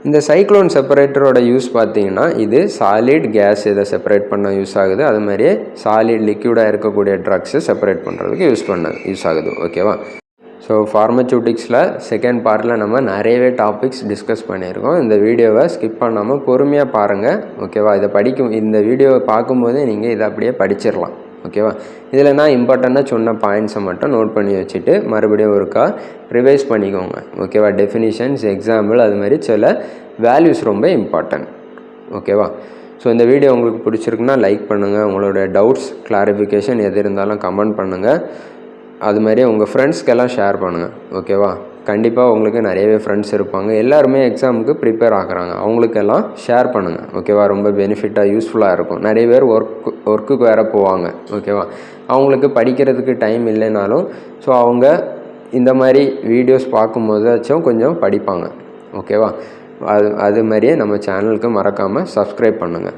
இந்த சைக்ளோன் செப்பரேட்டரோட யூஸ் பார்த்தீங்கன்னா இது சாலிட் கேஸ் இதை செப்பரேட் பண்ண யூஸ் ஆகுது. அது மாதிரியே சாலிட் லிக்விடாக இருக்கக்கூடிய ட்ரக்ஸை செப்பரேட் பண்ணுறதுக்கு யூஸ் ஆகுது. ஓகேவா, ஸோ ஃபார்மசூட்டிக்ஸில் செகண்ட் பார்ட்டில் நம்ம நிறையவே டாபிக்ஸ் டிஸ்கஸ் பண்ணியிருக்கோம். இந்த வீடியோவை ஸ்கிப் பண்ணாமல் பொறுமையாக பாருங்கள். ஓகேவா, இந்த வீடியோவை பார்க்கும்போதே நீங்கள் இதை அப்படியே படிச்சிடலாம். ஓகேவா, இதில் நான் இம்பார்ட்டண்ட்டாக சொன்ன பாயிண்ட்ஸை மட்டும் நோட் பண்ணி வச்சுட்டு மறுபடியும் ஒருக்கா ரிவைஸ் பண்ணிக்கோங்க. ஓகேவா, டெஃபினிஷன்ஸ், எக்ஸாம்பிள், அது மாதிரி சில வேல்யூஸ் ரொம்ப இம்பார்ட்டன்ட். ஓகேவா, ஸோ இந்த வீடியோ உங்களுக்கு பிடிச்சிருக்குன்னா லைக் பண்ணுங்கள். உங்களோட டவுட்ஸ், கிளாரிஃபிகேஷன் எது இருந்தாலும் கமெண்ட் பண்ணுங்கள். அது மாதிரி உங்கள் ஃப்ரெண்ட்ஸ்க்கெல்லாம் ஷேர் பண்ணுங்கள். ஓகேவா, கண்டிப்பாக உங்களுக்கு நிறையவே ஃப்ரெண்ட்ஸ் இருப்பாங்க, எல்லாருமே எக்ஸாமுக்கு ப்ரிப்பேர் ஆகுறாங்க, அவங்களுக்கெல்லாம் ஷேர் பண்ணுங்கள் ஓகேவா. ரொம்ப பெனிஃபிட்டாக யூஸ்ஃபுல்லாக இருக்கும். நிறைய பேர் ஒர்க்குக்கு வேறு போவாங்க ஓகேவா. அவங்களுக்கு படிக்கிறதுக்கு டைம் இல்லைனாலும் ஸோ அவங்க இந்த மாதிரி வீடியோஸ் பார்க்கும்போதாச்சும் கொஞ்சம் படிப்பாங்க ஓகேவா. அது மாதிரியே நம்ம சேனலுக்கு மறக்காமல் சப்ஸ்கிரைப் பண்ணுங்கள்.